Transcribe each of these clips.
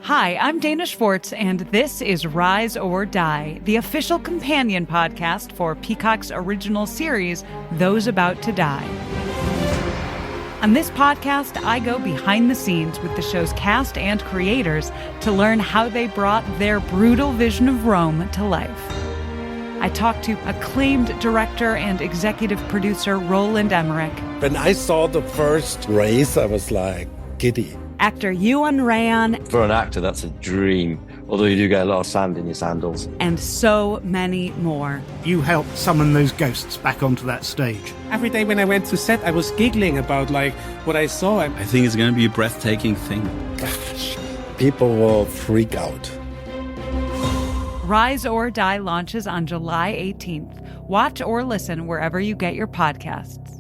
Hi, I'm Dana Schwartz, and this is Rise or Die, the official companion podcast for Peacock's original series, Those About to Die. On this podcast, I go behind the scenes with the show's cast and creators to learn how they brought their brutal vision of Rome to life. I talked to acclaimed director and executive producer Roland Emmerich. When I saw the first race, I was like giddy. Actor Ewan Ryan. For an actor, that's a dream, although you do get a lot of sand in your sandals. And so many more. You helped summon those ghosts back onto that stage. Every day when I went to set, I was giggling about what I saw. I think it's going to be a breathtaking thing. People will freak out. Rise or Die launches on July 18th. Watch or listen wherever you get your podcasts.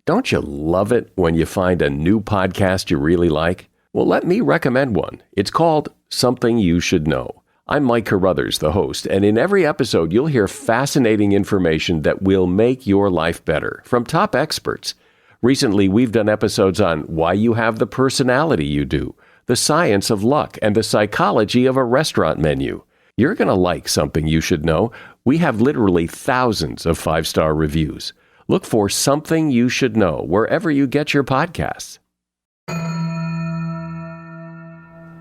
Don't you love it when you find a new podcast you really like? Well, let me recommend one. It's called Something You Should Know. I'm Mike Carruthers, the host, and in every episode, you'll hear fascinating information that will make your life better from top experts. Recently, we've done episodes on why you have the personality you do, the science of luck, and the psychology of a restaurant menu. You're going to like Something You Should Know. We have literally thousands of 5-star reviews. Look for Something You Should Know wherever you get your podcasts.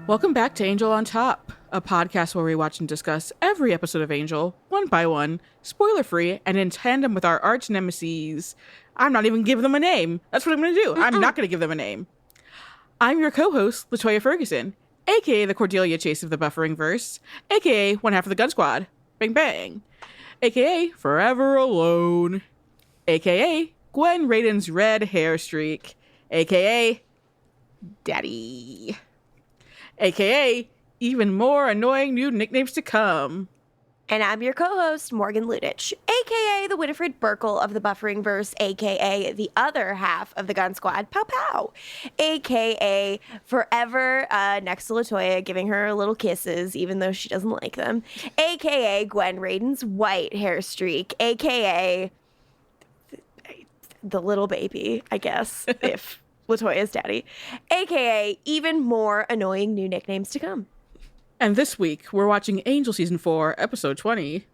Welcome back to Angel on Top, a podcast where we watch and discuss every episode of Angel, one by one, spoiler-free, and in tandem with our arch nemesis. I'm not even giving them a name. That's what I'm going to do. I'm not going to give them a name. I'm your co-host, LaToya Ferguson, a.k.a. the Cordelia Chase of the Bufferingverse, a.k.a. one half of the Gunn Squad, bang bang, a.k.a. Forever Alone, a.k.a. Gwen Raiden's red hair streak, a.k.a. Daddy, a.k.a. even more annoying new nicknames to come. And I'm your co-host, Morgan Lutich, a.k.a. the Winifred Burkle of the Bufferingverse, a.k.a. the other half of the Gunn Squad, Pow Pow, a.k.a. forever next to LaToya, giving her little kisses, even though she doesn't like them, a.k.a. Gwen Raiden's white hair streak, a.k.a. the little baby, I guess, if LaToya's daddy, a.k.a. even more annoying new nicknames to come. And this week, we're watching Angel Season 4, Episode 20,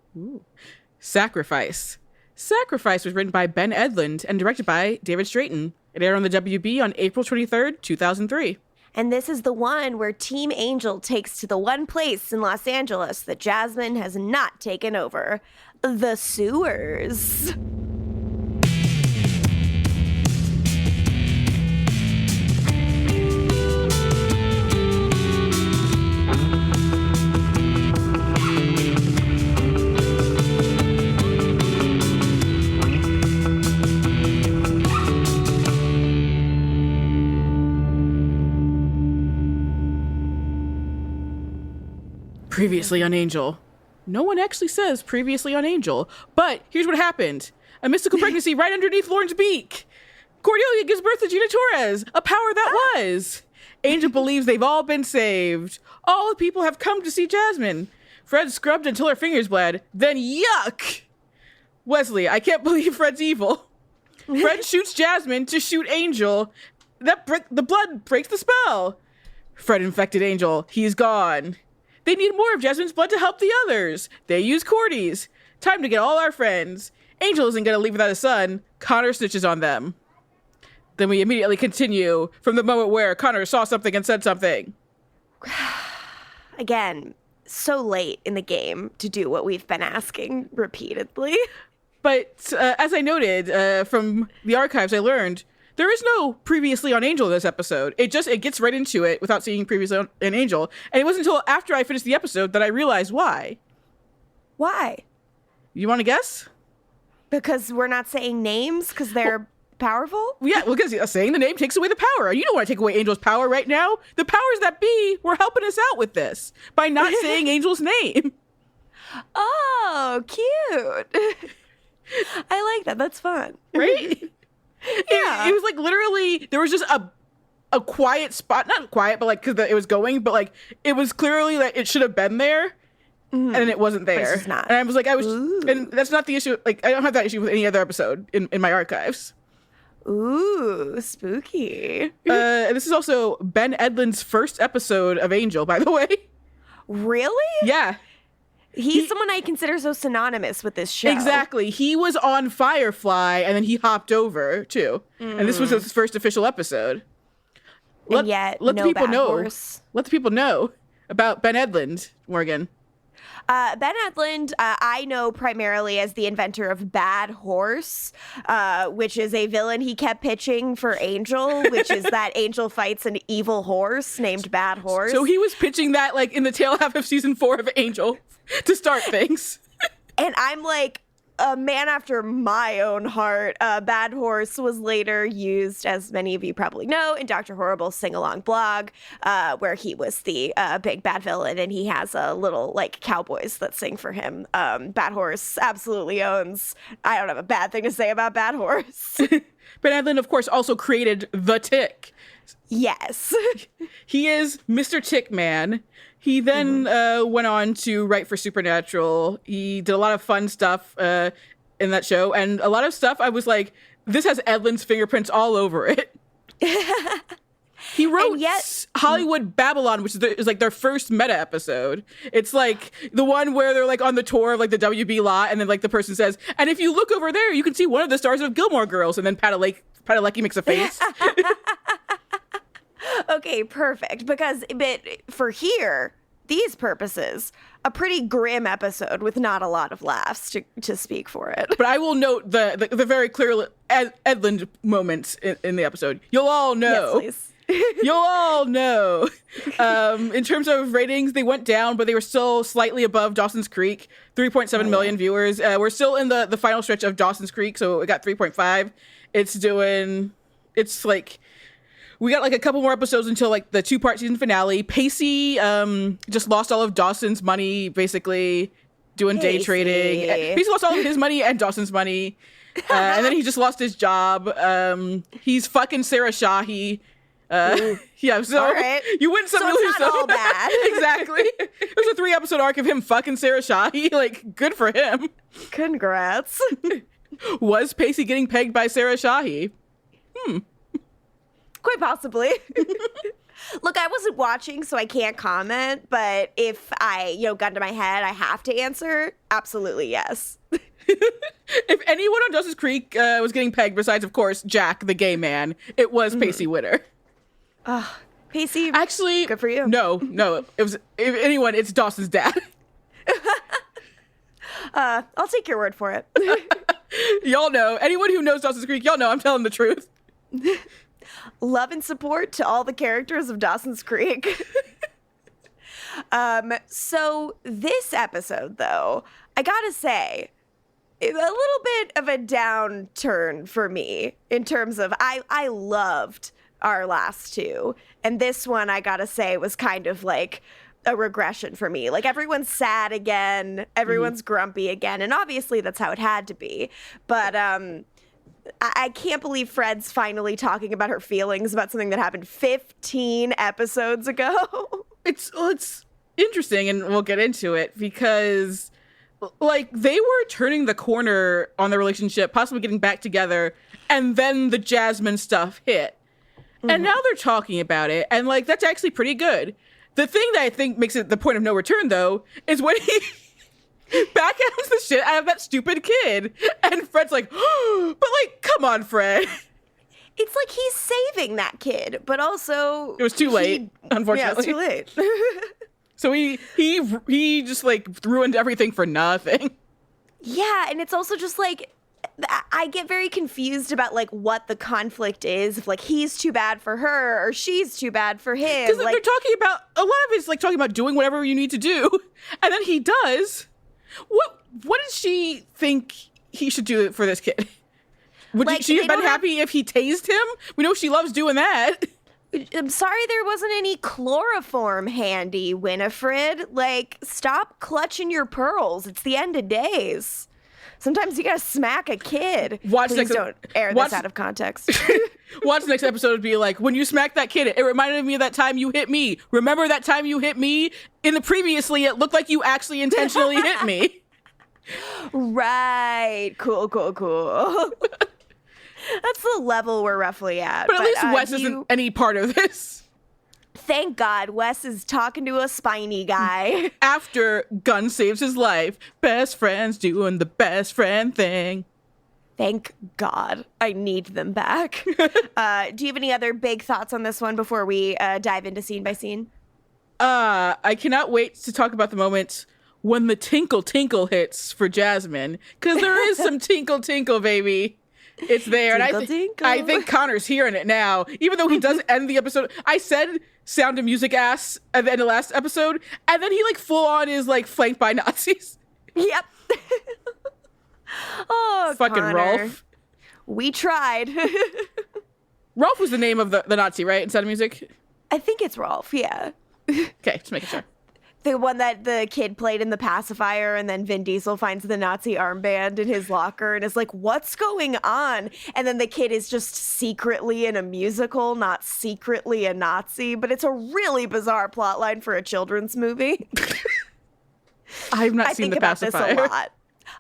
Sacrifice. Sacrifice was written by Ben Edlund and directed by David Straighten. It aired on the WB on April 23rd, 2003. And this is the one where Team Angel takes to the one place in Los Angeles that Jasmine has not taken over, the sewers. Previously on Angel. No one actually says previously on Angel, but here's what happened. A mystical pregnancy right underneath Lauren's beak. Cordelia gives birth to Gina Torres, a power that was. Angel believes they've all been saved. All the people have come to see Jasmine. Fred scrubbed until her fingers bled. Then yuck! Wesley, I can't believe Fred's evil. Fred shoots Jasmine to shoot Angel. The blood breaks the spell. Fred infected Angel. He's gone. They need more of Jasmine's blood to help the others. They use Cordy's. Time to get all our friends. Angel isn't going to leave without a son. Connor snitches on them. Then we immediately continue from the moment where Connor saw something and said something. Again, so late in the game to do what we've been asking repeatedly. But as I noted, from the archives I learned, there is no previously on Angel in this episode. It gets right into it without seeing previously on Angel. And it wasn't until after I finished the episode that I realized why. Why? You want to guess? Because we're not saying names because they're powerful? Yeah, well, because saying the name takes away the power. And you don't want to take away Angel's power right now. The powers that be were helping us out with this by not saying Angel's name. Oh, cute. I like that. That's fun. Right? Yeah. It was like literally, there was just a quiet spot. Not quiet, but like, because it was going, but like, it was clearly like it should have been there. Mm-hmm. And it wasn't there. But it's just not. And I was like, and that's not the issue. Like, I don't have that issue with any other episode in my archives. Ooh, spooky. This is also Ben Edlund's first episode of Angel, by the way. Really? Yeah. He's someone I consider so synonymous with this show. Exactly. He was on Firefly, and then he hopped over, too. And this was his first official episode. And yet, no Bad Horse. Let the people know about Ben Edlund, Morgan. Ben Edlund, I know primarily as the inventor of Bad Horse, which is a villain he kept pitching for Angel, which is that Angel fights an evil horse named Bad Horse. So he was pitching that like in the tail half of season 4 of Angel to start things. And I'm like, a man after my own heart. Bad Horse was later used, as many of you probably know, in Dr. Horrible's sing-along blog, where he was the big bad villain, and he has a little, like, cowboys that sing for him. Bad Horse absolutely owns. I don't have a bad thing to say about Bad Horse. Ben Edlund, of course, also created The Tick. Yes. He is Mr. Tick Man. He then went on to write for Supernatural. He did a lot of fun stuff in that show. And a lot of stuff I was like, this has Edlund's fingerprints all over it. He wrote Hollywood Babylon, which is like their first meta episode. It's like the one where they're like on the tour of like the WB lot. And then like the person says, and if you look over there, you can see one of the stars of Gilmore Girls. And then Padalecki makes a face. Okay, perfect. But for here, these purposes, a pretty grim episode with not a lot of laughs to speak for it. But I will note the very clear Edlund moments in the episode. You'll all know. Yes, please. You'll all know. In terms of ratings, they went down, but they were still slightly above Dawson's Creek. 3.7 million viewers. We're still in the final stretch of Dawson's Creek, so it got 3.5. It's like... We got like a couple more episodes until like the 2-part season finale. Pacey just lost all of Dawson's money, basically doing day trading. Pacey lost all of his money and Dawson's money. And then he just lost his job. He's fucking Sarah Shahi. Yeah, so right. You win some, so you lose it's some. not all bad. Exactly. There's a 3-episode arc of him fucking Sarah Shahi. Like, good for him. Congrats. Was Pacey getting pegged by Sarah Shahi? Quite possibly. Look, I wasn't watching, so I can't comment. But if I, gun to my head, I have to answer. Absolutely, yes. If anyone on Dawson's Creek was getting pegged, besides, of course, Jack, the gay man, it was Pacey Witter. Pacey, actually, good for you. No, it was. If anyone, it's Dawson's dad. I'll take your word for it. Y'all know. Anyone who knows Dawson's Creek, y'all know I'm telling the truth. Love and support to all the characters of Dawson's Creek. So this episode, though, I gotta say, a little bit of a downturn for me in terms of I loved our last two. And this one, I gotta say, was kind of like a regression for me. Like, everyone's sad again. Everyone's grumpy again. And obviously that's how it had to be. But, I can't believe Fred's finally talking about her feelings about something that happened 15 episodes ago. It's interesting, and we'll get into it, because like they were turning the corner on the relationship, possibly getting back together, and then the Jasmine stuff hit. And now they're talking about it, and like that's actually pretty good. The thing that I think makes it the point of no return, though, is when he backhands the shit out of that stupid kid. And Fred's like, oh, but like, come on, Fred. It's like he's saving that kid, but also... It was too late, unfortunately. Yeah, it was too late. So he just like ruined everything for nothing. Yeah, and it's also just like, I get very confused about like what the conflict is. If like he's too bad for her or she's too bad for him. Because they're talking about, a lot of it's like talking about doing whatever you need to do. And then he does... What does she think he should do for this kid? Would like, she have been happy if he tased him? We know she loves doing that. I'm sorry there wasn't any chloroform handy, Winifred. Like, stop clutching your pearls. It's the end of days. Sometimes you gotta smack a kid. Please don't air this out of context. Watch the next episode and be like, when you smacked that kid, it reminded me of that time you hit me. Remember that time you hit me? In the previously, it looked like you actually intentionally hit me. Right. Cool. That's the level we're roughly at. But at least Wes isn't any part of this. Thank God Wes is talking to a spiny guy. After Gunn saves his life, best friends doing the best friend thing. Thank God. I need them back. Do you have any other big thoughts on this one before we dive into scene by scene? I cannot wait to talk about the moment when the tinkle hits for Jasmine, because there is some tinkle, baby. It's there. Tinkle. I think Connor's hearing it now, even though he does end the episode. I said Sound of Music ass at the end of last episode, and then he like full on is like flanked by Nazis. Yep. Oh, fucking Connor. Rolf. We tried. Rolf was the name of the Nazi, right? In Sound of Music? I think it's Rolf, yeah. Okay, just making sure. The one that the kid played in the pacifier, and then Vin Diesel finds the Nazi armband in his locker and is like, what's going on? And then the kid is just secretly in a musical, not secretly a Nazi, but it's a really bizarre plotline for a children's movie. I've not seen the pacifier. This a lot.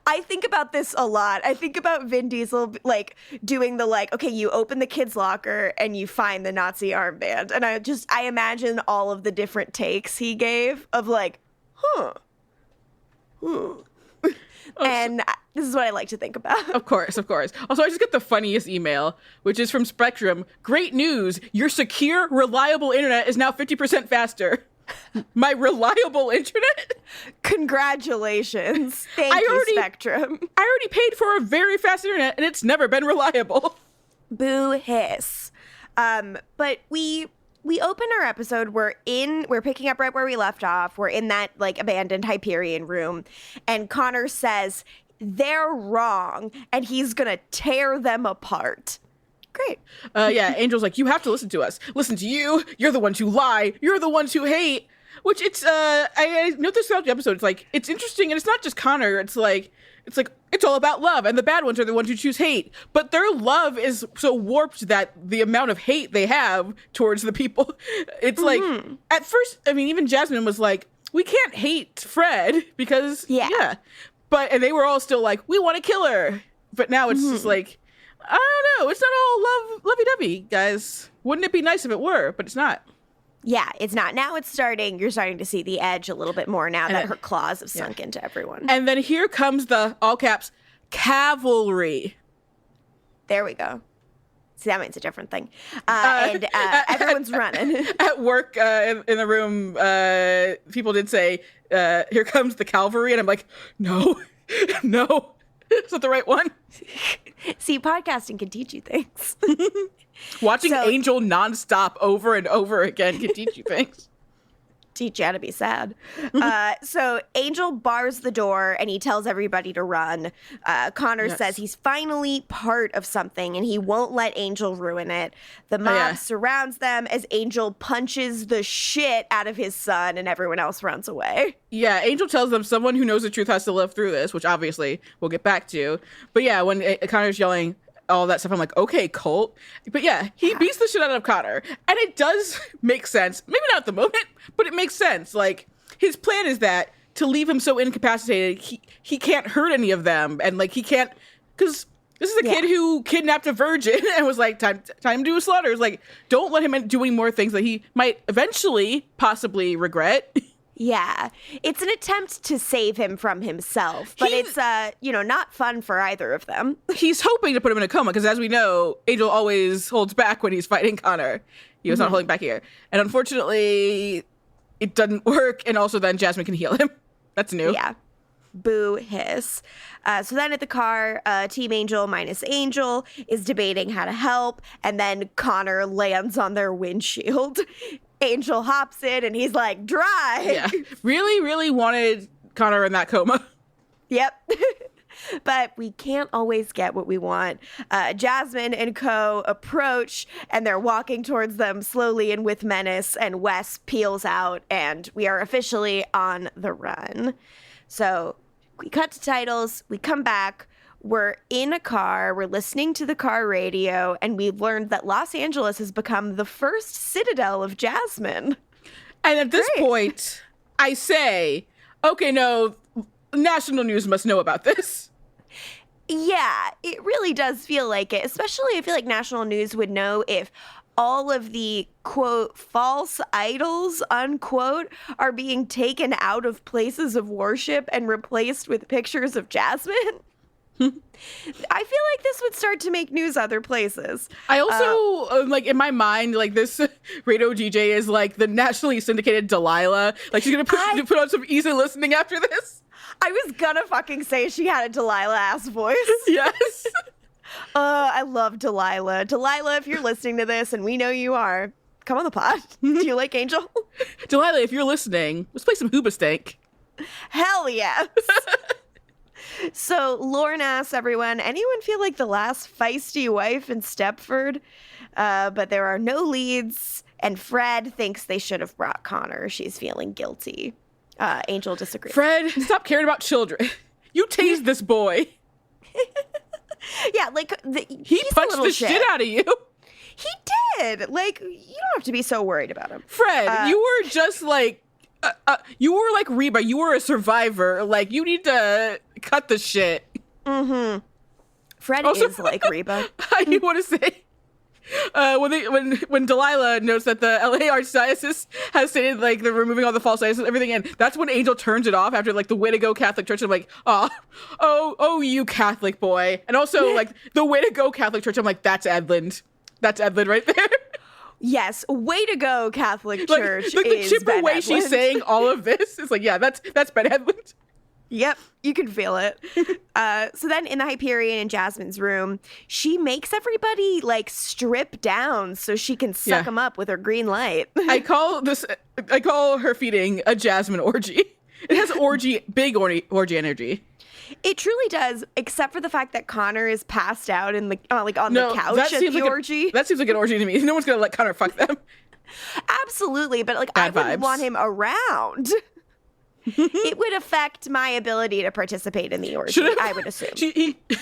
I think about this a lot. I think about Vin Diesel like doing the like, okay, you open the kid's locker and you find the Nazi armband. And I imagine all of the different takes he gave of like, and this is what I like to think about. Of course. Also, I just get the funniest email, which is from Spectrum. Great news. Your secure, reliable internet is now 50% faster. My reliable internet? Congratulations. Thank you, Spectrum. I already paid for a very fast internet, and it's never been reliable. Boo hiss. But we open our episode. We're picking up right where we left off. We're in that like abandoned Hyperion room, and Connor says they're wrong, and he's gonna tear them apart. Great. Yeah, Angel's like, you have to listen to us. Listen to you. You're the ones who lie. You're the ones who hate. Which I note this throughout the episode. It's like, it's interesting, and it's not just Connor. It's all about love, and the bad ones are the ones who choose hate. But their love is so warped that the amount of hate they have towards the people, it's like, at first, I mean, even Jasmine was like, we can't hate Fred because, yeah. And they were all still like, we want to kill her. But now it's just like, I don't know. It's not all lovey-dovey, guys. Wouldn't it be nice if it were? But it's not. Yeah, it's not. Now it's starting. You're starting to see the edge a little bit more now that her claws have sunk into everyone. And then here comes the, all caps, cavalry. There we go. See, that means a different thing. And everyone's running. At work, in the room, people did say, here comes the cavalry. And I'm like, no. Is that the right one? See, podcasting can teach you things. Watching Angel nonstop over and over again can teach you things. Teach you how to be sad. So Angel bars the door and he tells everybody to run. Connor says he's finally part of something and he won't let Angel ruin it. The mob surrounds them as Angel punches the shit out of his son and everyone else runs away. Yeah, Angel tells them someone who knows the truth has to live through this, which obviously we'll get back to. But yeah, when Connor's yelling all that stuff, I'm like, okay, Colt. But yeah, he beats the shit out of Connor. And it does make sense. Maybe not at the moment, but it makes sense. Like, his plan is that to leave him so incapacitated, he can't hurt any of them. And like, he can't, because this is a kid who kidnapped a virgin and was like, time to do a slaughter. It's like, don't let him do any more things that he might eventually possibly regret. Yeah, it's an attempt to save him from himself, but it's, not fun for either of them. He's hoping to put him in a coma because, as we know, Angel always holds back when he's fighting Connor. He was not holding back here. And unfortunately, it doesn't work. And also then Jasmine can heal him. That's new. Yeah. Boo hiss. So then at the car, Team Angel minus Angel is debating how to help. And then Connor lands on their windshield. Angel hops in and he's like, drive. Yeah. Really, really wanted Connor in that coma. Yep. But we can't always get what we want. Jasmine and co approach and they're walking towards them slowly and with menace. And Wes peels out and we are officially on the run. So we cut to titles. We come back. We're in a car, we're listening to the car radio, and we've learned that Los Angeles has become the first citadel of Jasmine. And at this point, I say, okay, no, national news must know about this. Yeah, it really does feel like it. Especially, I feel like national news would know if all of the, quote, false idols, unquote, are being taken out of places of worship and replaced with pictures of Jasmine. I feel like this would start to make news other places. I also, like, in my mind, like, this radio DJ is, like, the nationally syndicated Delilah. Like, she's going to put on some easy listening after this. I was gonna fucking say she had a Delilah-ass voice. Yes. I love Delilah. Delilah, if you're listening to this, and we know you are, come on the pod. Do you like Angel? Delilah, if you're listening, let's play some Hoobastank. Hell yes. So Lauren asks everyone, anyone feel like the last feisty wife in Stepford? But there are no leads, and Fred thinks they should have brought Connor. She's feeling guilty. Angel disagrees. Fred, stop caring about children. You tased this boy. Yeah, like he punched the shit out of you. He did. Like, you don't have to be so worried about him. Fred, you were just like, you were like Reba. You were a survivor. Like, you need to cut the shit. Mm-hmm. Fred also, is like Reba. I do want to say, when Delilah notes that the LA Archdiocese has stated like they're removing all the false idols and everything, and that's when Angel turns it off after like the way to go Catholic Church. I'm like, oh, you Catholic boy, and also like the way to go Catholic Church. I'm like, that's Edlund. That's Edlund right there. Yes, way to go Catholic Church. Like the is chipper Ben way Edlund. she's saying all of this is like, yeah, that's Ben Edlund. Yep, you can feel it. So then in the Hyperion in Jasmine's room, she makes everybody like strip down so she can suck them up with her green light. I call her feeding a Jasmine orgy. It has big orgy energy. It truly does, except for the fact that Connor is passed out in the the couch at the orgy. That seems like an orgy to me. No one's gonna let Connor fuck them. Absolutely, but like Bad I wouldn't vibes. want him around. It would affect my ability to participate in the orgy, I would assume.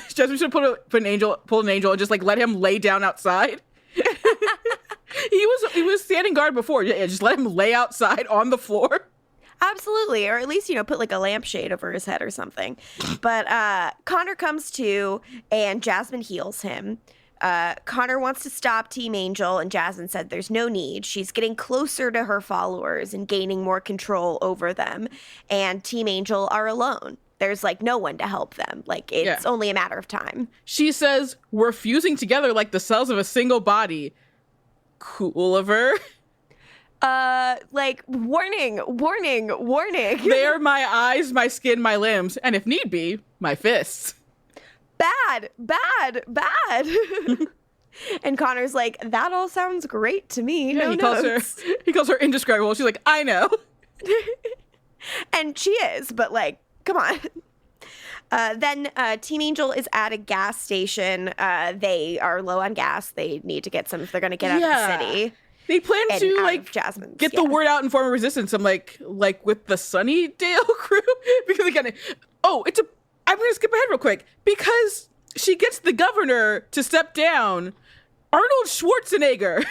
Jasmine should pull an angel and just like let him lay down outside. He was standing guard before. Yeah, just let him lay outside on the floor. Absolutely, or at least, put like a lampshade over his head or something. But Connor comes to, and Jasmine heals him. Connor wants to stop Team Angel, and Jasmine said there's no need. She's getting closer to her followers and gaining more control over them. And Team Angel are alone. There's like no one to help them. Like it's only a matter of time. She says, we're fusing together like the cells of a single body. Cool of her. Like warning. They are my eyes, my skin, my limbs, and if need be, my fists. Bad. And Connor's like, that all sounds great to me. Yeah, he calls her indescribable. She's like, I know. And she is, but like, come on. Then Team Angel is at a gas station. They are low on gas. They need to get some if they're going to get out of the city. They plan to like get the word out and form a resistance. I'm like with the Sunnydale crew because again, I'm going to skip ahead real quick because she gets the governor to step down. Arnold Schwarzenegger.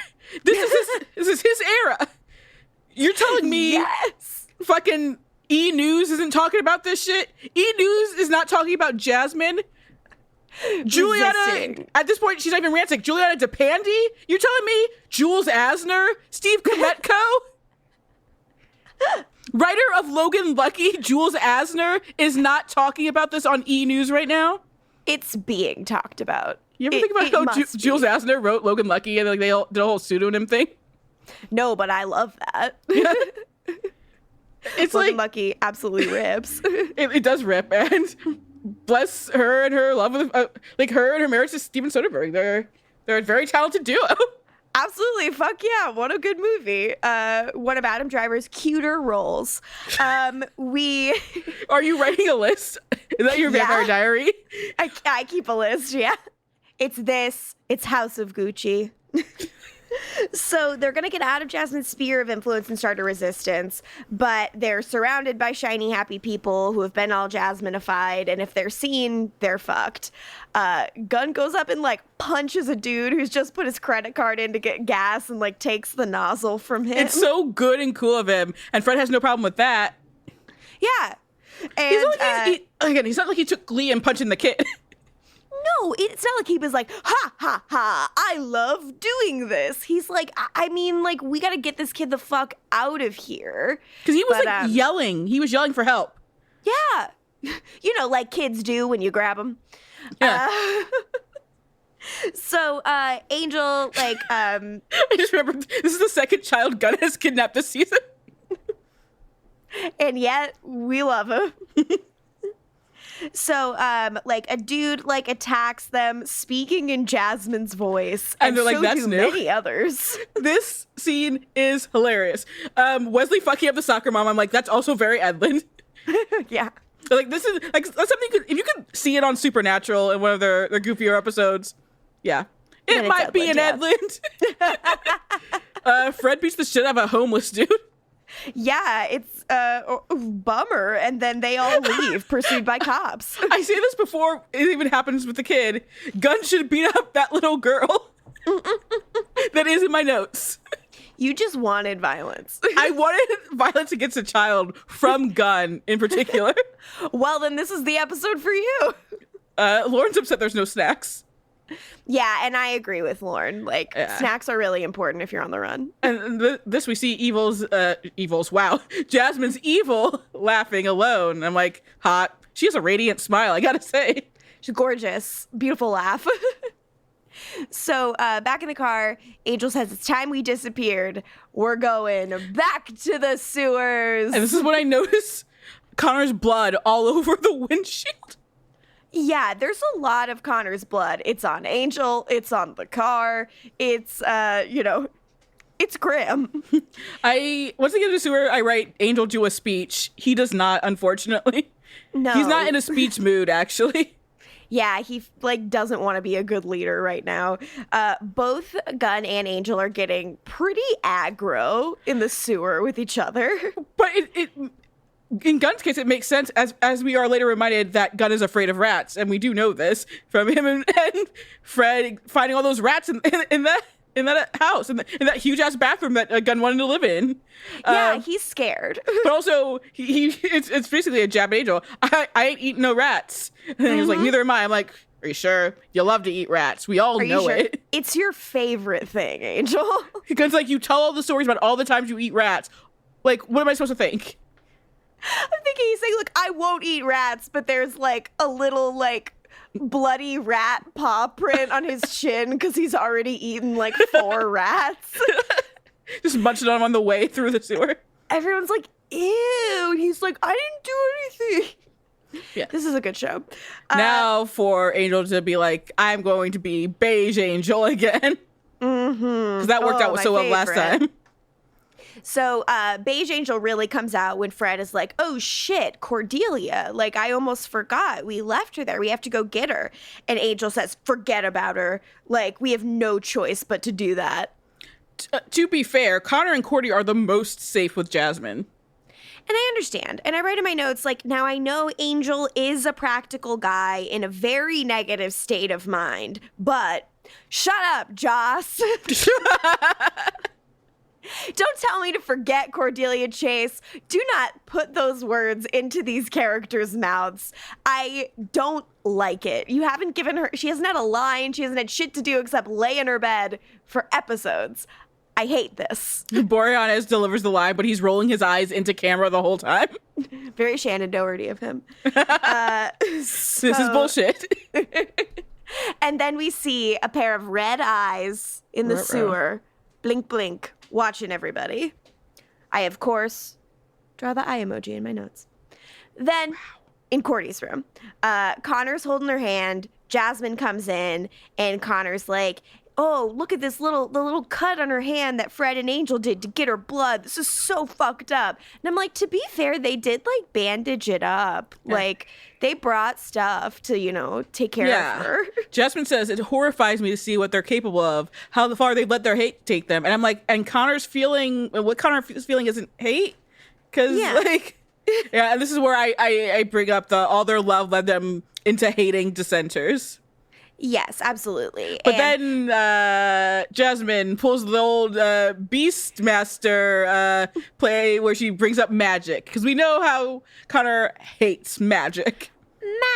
This is his era. You're telling me fucking E! News isn't talking about this shit? E! News is not talking about Jasmine? Juliana, at this point, she's not even ranting. Juliana DePandy? You're telling me Jules Asner? Steve Kometko? Writer of Logan Lucky, Jules Asner, is not talking about this on E! News right now? It's being talked about. You ever think about how Jules Asner wrote Logan Lucky and like they all did a whole pseudonym thing? No, but I love that. Yeah. It's Logan like Lucky absolutely rips. It does rip, and bless her and her love with like her and her marriage to Steven Soderbergh. They're a very talented duo. Absolutely. Fuck yeah. What a good movie. One of Adam Driver's cuter roles. Are you writing a list? Is that your vampire diary? I keep a list, yeah. It's House of Gucci. So they're going to get out of Jasmine's sphere of influence and start a resistance, but they're surrounded by shiny, happy people who have been all Jasminified, and if they're seen, they're fucked. Gunn goes up and, like, punches a dude who's just put his credit card in to get gas and, like, takes the nozzle from him. It's so good and cool of him, and Fred has no problem with that. Yeah. And, he's not like he took glee in punching the kid. No, it's not like he was like, ha, ha, ha, I love doing this. He's like, I mean, like, we got to get this kid the fuck out of here. Because he was yelling. He was yelling for help. Yeah. You know, like kids do when you grab them. Yeah. So, Angel, like, I just remember this is the second child Gunn has kidnapped this season. And yet we love him. So, like, a dude, like, attacks them speaking in Jasmine's voice. And they're like, so that's do new. many others. This scene is hilarious. Wesley fucking up the soccer mom. I'm like, that's also very Edlund. Yeah. Like, this is, like, that's something, if you could see it on Supernatural in one of their goofier episodes, yeah. It might be an Edlund. Fred beats the shit out of a homeless dude. Yeah, it's bummer, and then they all leave, pursued by cops. I say this before it even happens with the kid. Gunn should beat up that little girl. That is in my notes. You just wanted violence. I wanted violence against a child from Gunn in particular. Well, then this is the episode for you. Lauren's upset there's no snacks. Yeah, and I agree with Lauren. Like, snacks are really important if you're on the run. And this we see Evil's, wow. Jasmine's evil laughing alone. I'm like, hot. She has a radiant smile, I gotta say. She's gorgeous. Beautiful laugh. So, back in the car, Angel says, it's time we disappeared. We're going back to the sewers. And this is when I notice Connor's blood all over the windshield. Yeah, there's a lot of Connor's blood. It's on Angel. It's on the car. It's, it's grim. Once I get to the sewer, I write Angel do a speech. He does not, unfortunately. No. He's not in a speech mood, actually. Yeah, he, like, doesn't want to be a good leader right now. Both Gunn and Angel are getting pretty aggro in the sewer with each other. But in Gunn's case, it makes sense as we are later reminded that Gunn is afraid of rats, and we do know this from him and Fred finding all those rats in that house, in that huge ass bathroom that Gunn wanted to live in. Yeah, he's scared. But also, it's basically a jab at Angel. I ain't eating no rats. And he was like, neither am I. I'm like, are you sure? You love to eat rats. We all know sure? it. It's your favorite thing, Angel. Gunn's like, you tell all the stories about all the times you eat rats. Like, what am I supposed to think? I'm thinking he's saying, look, I won't eat rats, but there's like a little like bloody rat paw print on his chin because he's already eaten like 4 rats. Just munching on him on the way through the sewer. Everyone's like, ew. And he's like, I didn't do anything. Yeah. This is a good show. Now for Angel to be like, I'm going to be Beige Angel again. Because that worked out so well last time. So Beige Angel really comes out when Fred is like, oh shit, Cordelia. Like, I almost forgot. We left her there. We have to go get her. And Angel says, forget about her. Like, we have no choice but to do that. To be fair, Connor and Cordy are the most safe with Jasmine. And I understand. And I write in my notes, like, now I know Angel is a practical guy in a very negative state of mind. But shut up, Joss. Don't tell me to forget Cordelia Chase. Do not put those words into these characters' mouths. I don't like it. You haven't given her, she hasn't had a line. She hasn't had shit to do except lay in her bed for episodes. I hate this. Boreanaz delivers the line, but he's rolling his eyes into camera the whole time. Very Shannon Doherty of him. This is bullshit. And then we see a pair of red eyes in the sewer. Blink, blink. Watching everybody. I, of course, draw the eye emoji in my notes. Then, in Cordy's room, Connor's holding her hand. Jasmine comes in, and Connor's like, oh, look at the little cut on her hand that Fred and Angel did to get her blood. This is so fucked up. And I'm like, to be fair, they did, like, bandage it up. Yeah. Like, they brought stuff to, take care of her. Jasmine says, it horrifies me to see what they're capable of, how far they let their hate take them. And I'm like, and Connor's feeling, what Connor is feeling isn't hate? Because, yeah, and this is where I bring up all their love led them into hating dissenters. Yes, absolutely. But then Jasmine pulls the old Beastmaster play where she brings up magic. Because we know how Connor hates magic.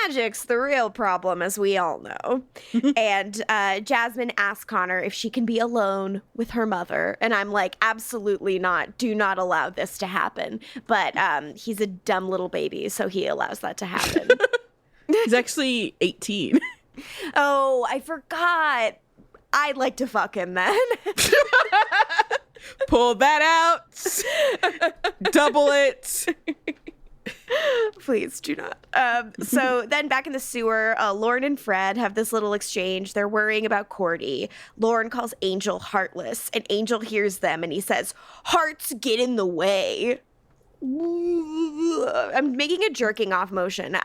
magic's the real problem, as we all know. And Jasmine asks Connor if she can be alone with her mother. And I'm like, absolutely not. Do not allow this to happen. But he's a dumb little baby, so he allows that to happen. He's actually 18. Oh, I forgot. I'd like to fuck him then. Pull that out. Double it. Please do not. So then back in the sewer, Lauren and Fred have this little exchange. They're worrying about Cordy. Lauren calls Angel heartless, and Angel hears them, and he says, "Hearts get in the way." I'm making a jerking off motion.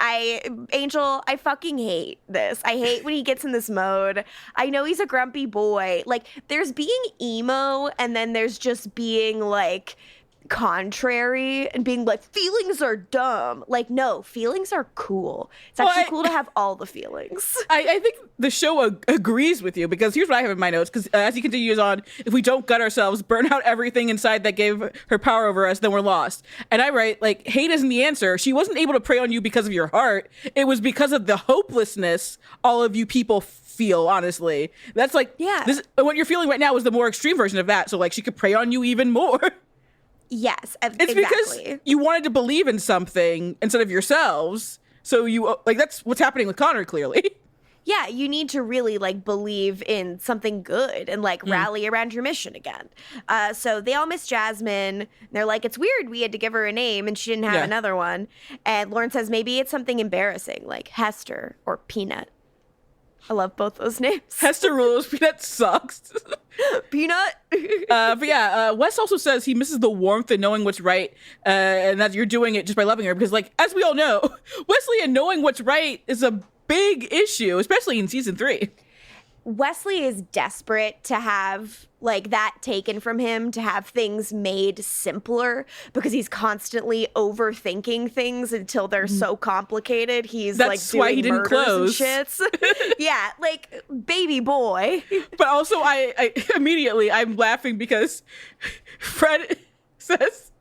Angel, I fucking hate this. I hate when he gets in this mode. I know he's a grumpy boy. Like, there's being emo, and then there's just being, like, contrary and being like, feelings are dumb. Like, no, feelings are cool. It's actually cool to have all the feelings. I think the show agrees with you, because here's what I have in my notes, because as he continues on, if we don't gut ourselves, burn out everything inside that gave her power over us, then we're lost. And I write, like, hate isn't the answer. She wasn't able to prey on you because of your heart. It was because of the hopelessness all of you people feel, honestly. That's like, this, what you're feeling right now is the more extreme version of that. So, like, she could prey on you even more. Yes, it's because you wanted to believe in something instead of yourselves. So you, like, that's what's happening with Connor, clearly. Yeah, you need to really, like, believe in something good and, like, rally around your mission again. So they all miss Jasmine. They're like, it's weird we had to give her a name and she didn't have another one. And Lauren says maybe it's something embarrassing, like Hester or Peanut. I love both those names. Hester rules. Peanut sucks. Peanut. But yeah, Wes also says he misses the warmth and knowing what's right, and that you're doing it just by loving her. Because, like, as we all know, Wesley and knowing what's right is a big issue, especially in season 3. Wesley is desperate to have, like, that taken from him, to have things made simpler, because he's constantly overthinking things until they're so complicated. He's That's like why doing he didn't close. And shits. Yeah, like, baby boy. But also, I immediately I'm laughing because Fred says,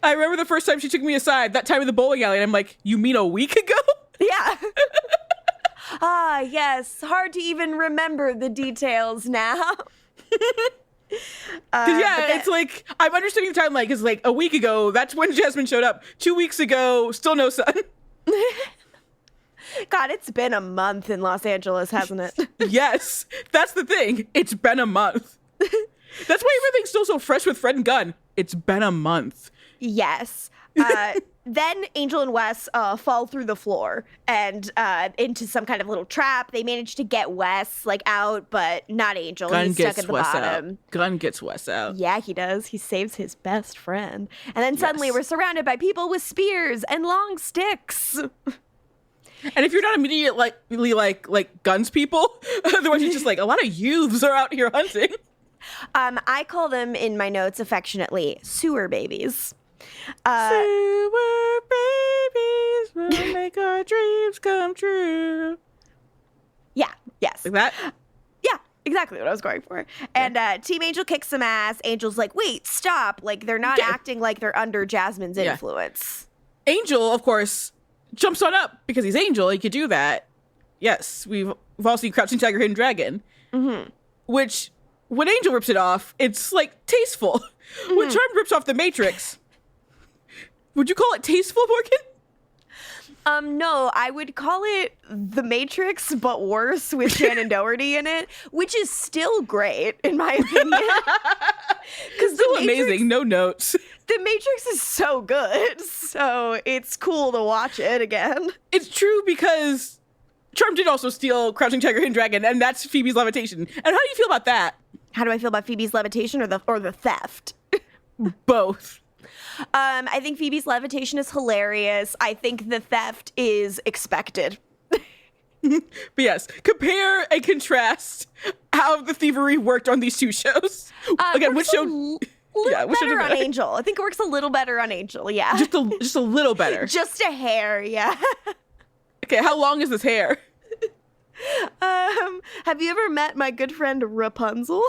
"I remember the first time she took me aside, that time in the bowling alley," and I'm like, "You mean a week ago?" Yeah. Ah, yes. Hard to even remember the details now. It's like, I'm understanding the timeline, because, like, a week ago, that's when Jasmine showed up. 2 weeks ago, still no sun. God, it's been a month in Los Angeles, hasn't it? Yes, that's the thing. It's been a month. That's why everything's still so fresh with Fred and Gunn. It's been a month. Yes. Then Angel and Wes fall through the floor and into some kind of little trap. They manage to get Wes, like, out, but not Angel. He's stuck at the bottom. Out. Gunn gets Wes out. Yeah, he does. He saves his best friend. And then suddenly we're surrounded by people with spears and long sticks. And if you're not immediately like Gunn's people, otherwise you're just like, a lot of youths are out here hunting. I call them in my notes affectionately sewer babies. Sewer babies will make our dreams come true. Yeah, yes. Like that? Yeah, exactly what I was going for. And Team Angel kicks some ass. Angel's like, wait, stop. Like, they're not acting like they're under Jasmine's influence. Angel, of course, jumps on up because he's Angel. He could do that. Yes, we've all seen Crouching Tiger, Hidden Dragon. Mm-hmm. Which, when Angel rips it off, it's, like, tasteful. Mm-hmm. When Charmed rips off the Matrix... Would you call it tasteful, Morgan? No, I would call it The Matrix, but worse, with Shannon Doherty in it, which is still great, in my opinion. Because still amazing, no notes. The Matrix is so good, so it's cool to watch it again. It's true, because Charmed did also steal Crouching Tiger, Hidden Dragon, and that's Phoebe's levitation. And how do you feel about that? How do I feel about Phoebe's levitation or the theft? Both. I think Phoebe's levitation is hilarious. I think the theft is expected. But yes, compare and contrast how the thievery worked on these two shows. Again, which show? Which better on Angel. I think it works a little better on Angel. Yeah, just a little better. Just a hair. Yeah. Okay, how long is this hair? Have you ever met my good friend Rapunzel?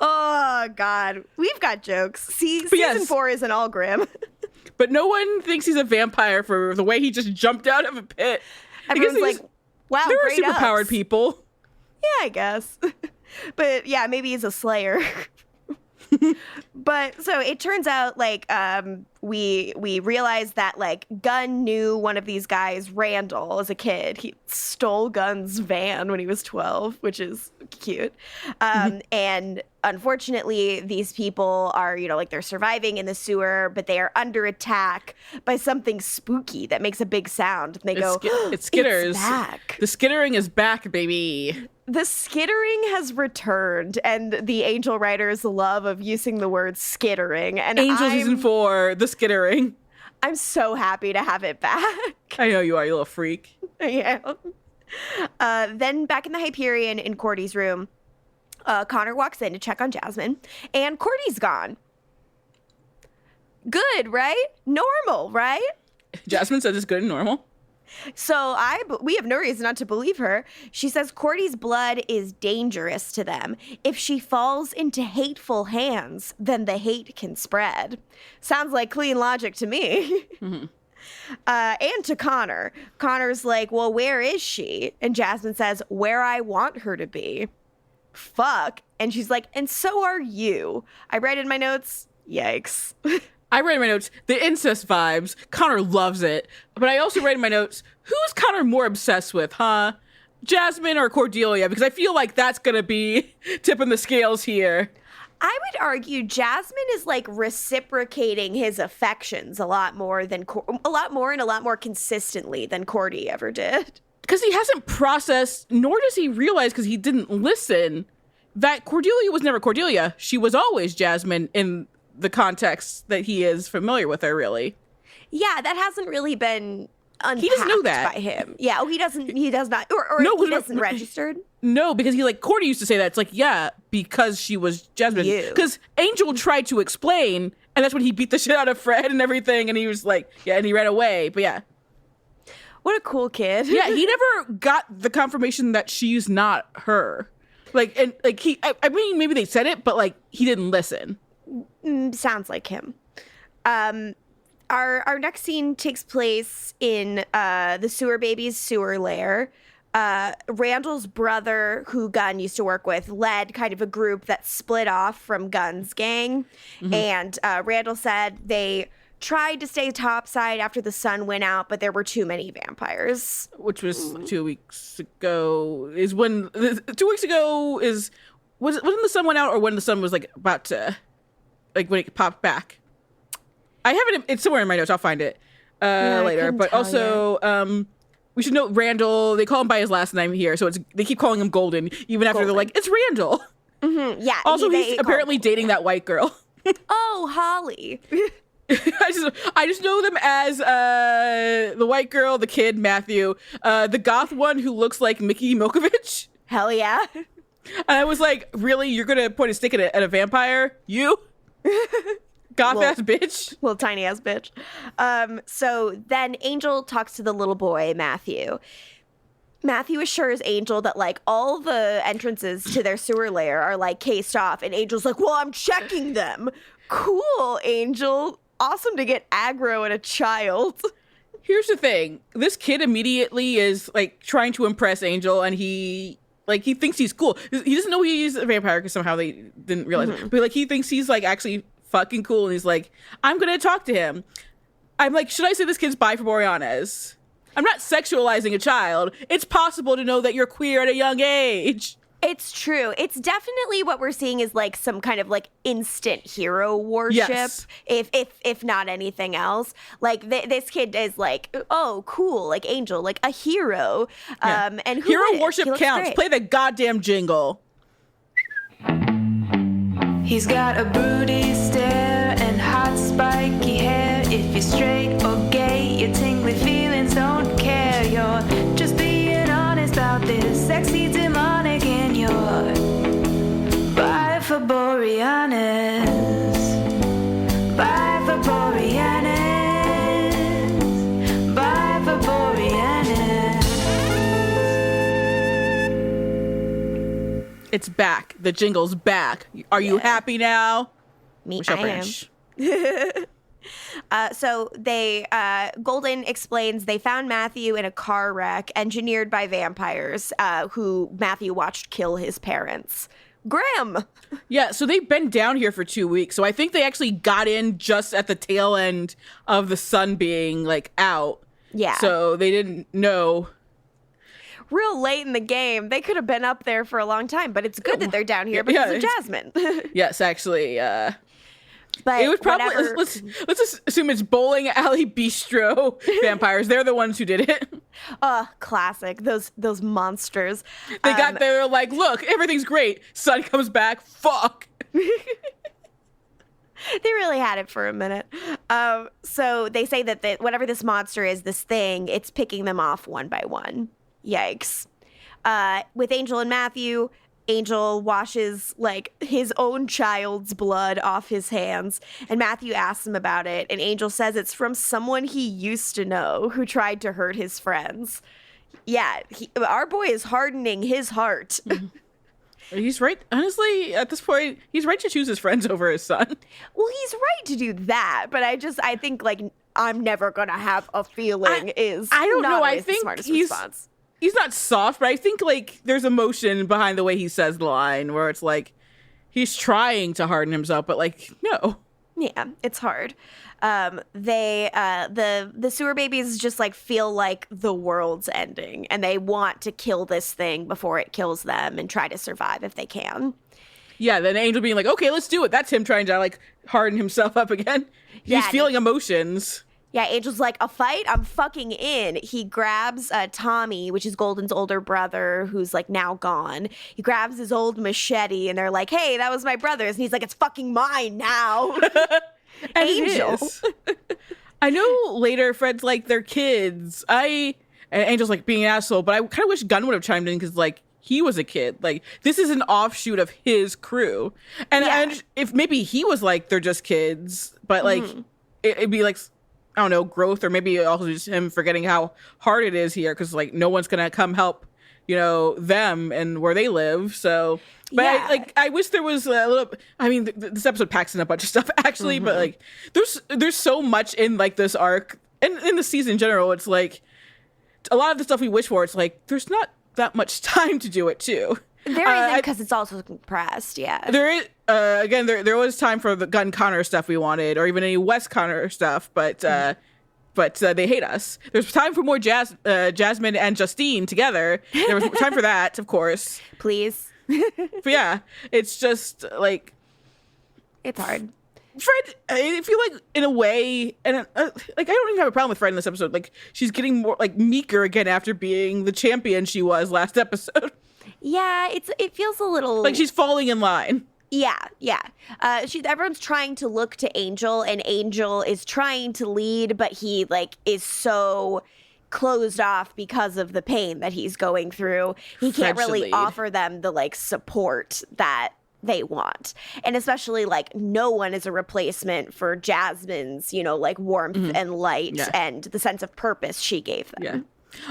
Oh, God. We've got jokes. See, season 4 isn't all grim. but no one thinks he's a vampire for the way he just jumped out of a pit. Everyone's like, wow, there are great superpowered ups. people. Yeah, I guess. But yeah, maybe he's a slayer. But so it turns out like we realized that like Gunn knew one of these guys, Randall, as a kid. He stole Gunn's van when he was 12, which is cute. And unfortunately, these people are, like they're surviving in the sewer, but they are under attack by something spooky that makes a big sound. And they go, it's skitters. It's back. The skittering is back, baby. The skittering has returned, and the Angel writers' love of using the word skittering. And Angel season 4, the skittering. I'm so happy to have it back. I know you are, you little freak. Yeah. Then back in the Hyperion in Cordy's room, Connor walks in to check on Jasmine, and Cordy's gone. Good, right? Normal, right? Jasmine says it's good and normal. So we have no reason not to believe her. She says Cordy's blood is dangerous to them. If she falls into hateful hands, then the hate can spread. Sounds like clean logic to me. Mm-hmm. And to Connor. Connor's like, well, where is she? And Jasmine says, where I want her to be. Fuck. And she's like, and so are you. I write in my notes, yikes. I write in my notes, the incest vibes. Connor loves it. But I also write in my notes, who is Connor more obsessed with, huh? Jasmine or Cordelia? Because I feel like that's going to be tipping the scales here. I would argue Jasmine is like reciprocating his affections a lot more and a lot more consistently than Cordy ever did. Because he hasn't processed, nor does he realize, because he didn't listen, that Cordelia was never Cordelia. She was always Jasmine in the context that he is familiar with her, really. Yeah, that hasn't really been unpacked he doesn't know that by him. Yeah, he does not, or no, he doesn't registered. No, because he, like, Cordy used to say that. It's like, yeah, because she was Jasmine. Because Angel tried to explain, and that's when he beat the shit out of Fred and everything, and he was like, yeah, and he ran away, but yeah. What a cool kid. Yeah, he never got the confirmation that she's not her. Like, and, like, I mean, maybe they said it, but, like, he didn't listen. Sounds like him. Our next scene takes place in the sewer baby's sewer lair. Randall's brother, who Gunn used to work with, led kind of a group that split off from Gunn's gang. Mm-hmm. And Randall said they tried to stay topside after the sun went out, but there were too many vampires. Which was 2 weeks ago. Was when the sun went out, or when the sun was like about to, like when it popped back? I have it. It's somewhere in my notes. I'll find it later. But also, we should note Randall. They call him by his last name here, so they keep calling him Golden, even after they're like, it's Randall. Mm-hmm. Yeah. Also, he's apparently dating that white girl. Oh, Holly. I just know them as the white girl, the kid, Matthew, the goth one who looks like Mickey Milkovich. Hell yeah. And I was like, really? You're going to point a stick at a vampire? You? Goth-ass bitch? Little tiny-ass bitch. So then Angel talks to the little boy, Matthew. Matthew assures Angel that, like, all the entrances to their sewer lair are, like, cased off. And Angel's like, well, I'm checking them. Cool, Angel. Awesome to get aggro at a child. Here's the thing. This kid immediately is, like, trying to impress Angel, and he thinks he's cool. He doesn't know he's a vampire because somehow they didn't realize it. But, like, he thinks he's, like, actually fucking cool, and he's like, I'm gonna talk to him. I'm like, should I say this kid's bi for Boreanaz? I'm not sexualizing a child. It's possible to know that you're queer at a young age. It's true. It's definitely what we're seeing is like some kind of like instant hero worship, yes. if not anything else. Like this kid is like, oh, cool, like Angel, like a hero. Yeah. And hero worship counts. Great. Play the goddamn jingle. He's got a broody stare and hot spiky hair. If you're straight or gay, your tingly feelings don't care. You're just being honest about this sexy demonic in your bi for Boreanaz. Bi for Boreanaz. Bi for Boreanaz. It's back. The jingle's back. Are you happy now? Me, Michelle I Branch. am. So Golden explains they found Matthew in a car wreck engineered by vampires who Matthew watched kill his parents. Grim. Yeah, so they've been down here for 2 weeks. So I think they actually got in just at the tail end of the sun being like out. Yeah. So they didn't know. Real late in the game. They could have been up there for a long time, but it's good that they're down here because of Jasmine. Yes, actually. But it was probably let's just assume it's bowling alley bistro vampires. They're the ones who did it. Classic. Those monsters. They got there like, look, everything's great. Sun comes back. Fuck. They really had it for a minute. So they say that whatever this monster is, this thing, it's picking them off one by one. Yikes. With Angel and Matthew, Angel washes like his own child's blood off his hands, and Matthew asks him about it, and Angel says it's from someone he used to know who tried to hurt his friends. Yeah, our boy is hardening his heart. He's right. Honestly, at this point, he's right to choose his friends over his son. Well, he's right to do that, but I think like I'm never gonna have a feeling I don't know. I think response. He's not soft, but I think like there's emotion behind the way he says the line where it's like he's trying to harden himself, but like, no. Yeah, it's hard. The sewer babies just like feel like the world's ending and they want to kill this thing before it kills them and try to survive if they can. Yeah, then Angel being like, okay, let's do it. That's him trying to like harden himself up again. He's feeling emotions. Yeah, Angel's like, a fight? I'm fucking in. He grabs Tommy, which is Golden's older brother, who's like now gone. He grabs his old machete and they're like, hey, that was my brother's. And he's like, it's fucking mine now. Angel. I know later Fred's like, they're kids. And Angel's like being an asshole, but I kind of wish Gunn would have chimed in because like, he was a kid. Like, this is an offshoot of his crew. And if maybe he was like, they're just kids, but like, it'd be like, I don't know, growth, or maybe also just him forgetting how hard it is here because like no one's gonna come help, them and where they live. So, but I wish there was a little. I mean, this episode packs in a bunch of stuff actually, but like there's so much in like this arc and in the season in general. It's like a lot of the stuff we wish for. It's like there's not that much time to do it too. There isn't because it's also compressed. Yeah, there is. Again, there was time for the Gunn Connor stuff we wanted, or even any Wes Connor stuff, but they hate us. There's time for more Jasmine and Justine together. There was time for that, of course. Please. But yeah, it's just like it's hard. Fred, I feel like in a way, and like I don't even have a problem with Fred in this episode. Like she's getting more like meeker again after being the champion she was last episode. Yeah, it feels a little like she's falling in line. Yeah. Everyone's trying to look to Angel, and Angel is trying to lead, but he like is so closed off because of the pain that he's going through. He can't really offer them the like support that they want. And especially like no one is a replacement for Jasmine's, like warmth and light and the sense of purpose she gave them. Yeah.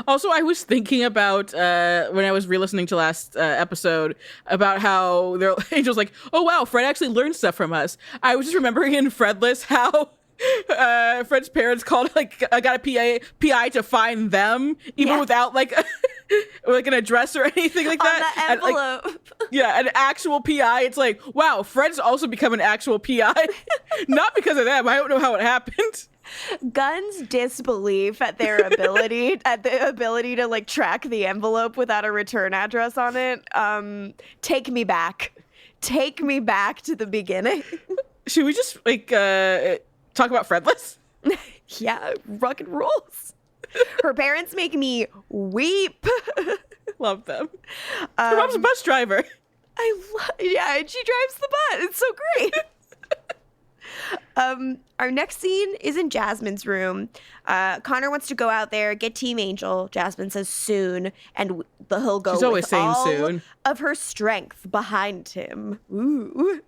Also, I was thinking about when I was re-listening to last episode about how Angel's like, oh wow, Fred actually learned stuff from us. I was just remembering in Fredless how Fred's parents called got a PI to find them even without like an address or anything like that. On the envelope. And, an actual PI. It's like, wow, Fred's also become an actual PI. Not because of them. I don't know how it happened. Gunn's disbelief at their ability to like track the envelope without a return address on it. Take me back to the beginning. Should we just like talk about Fredless? Yeah, rock and rolls. Her parents make me weep. Love them. Her mom's a bus driver. And she drives the bus. It's so great. Our next scene is in Jasmine's room. Connor wants to go out there, get Team Angel. Jasmine says soon, and he'll go She's always with saying all soon. Of her strength behind him. Ooh.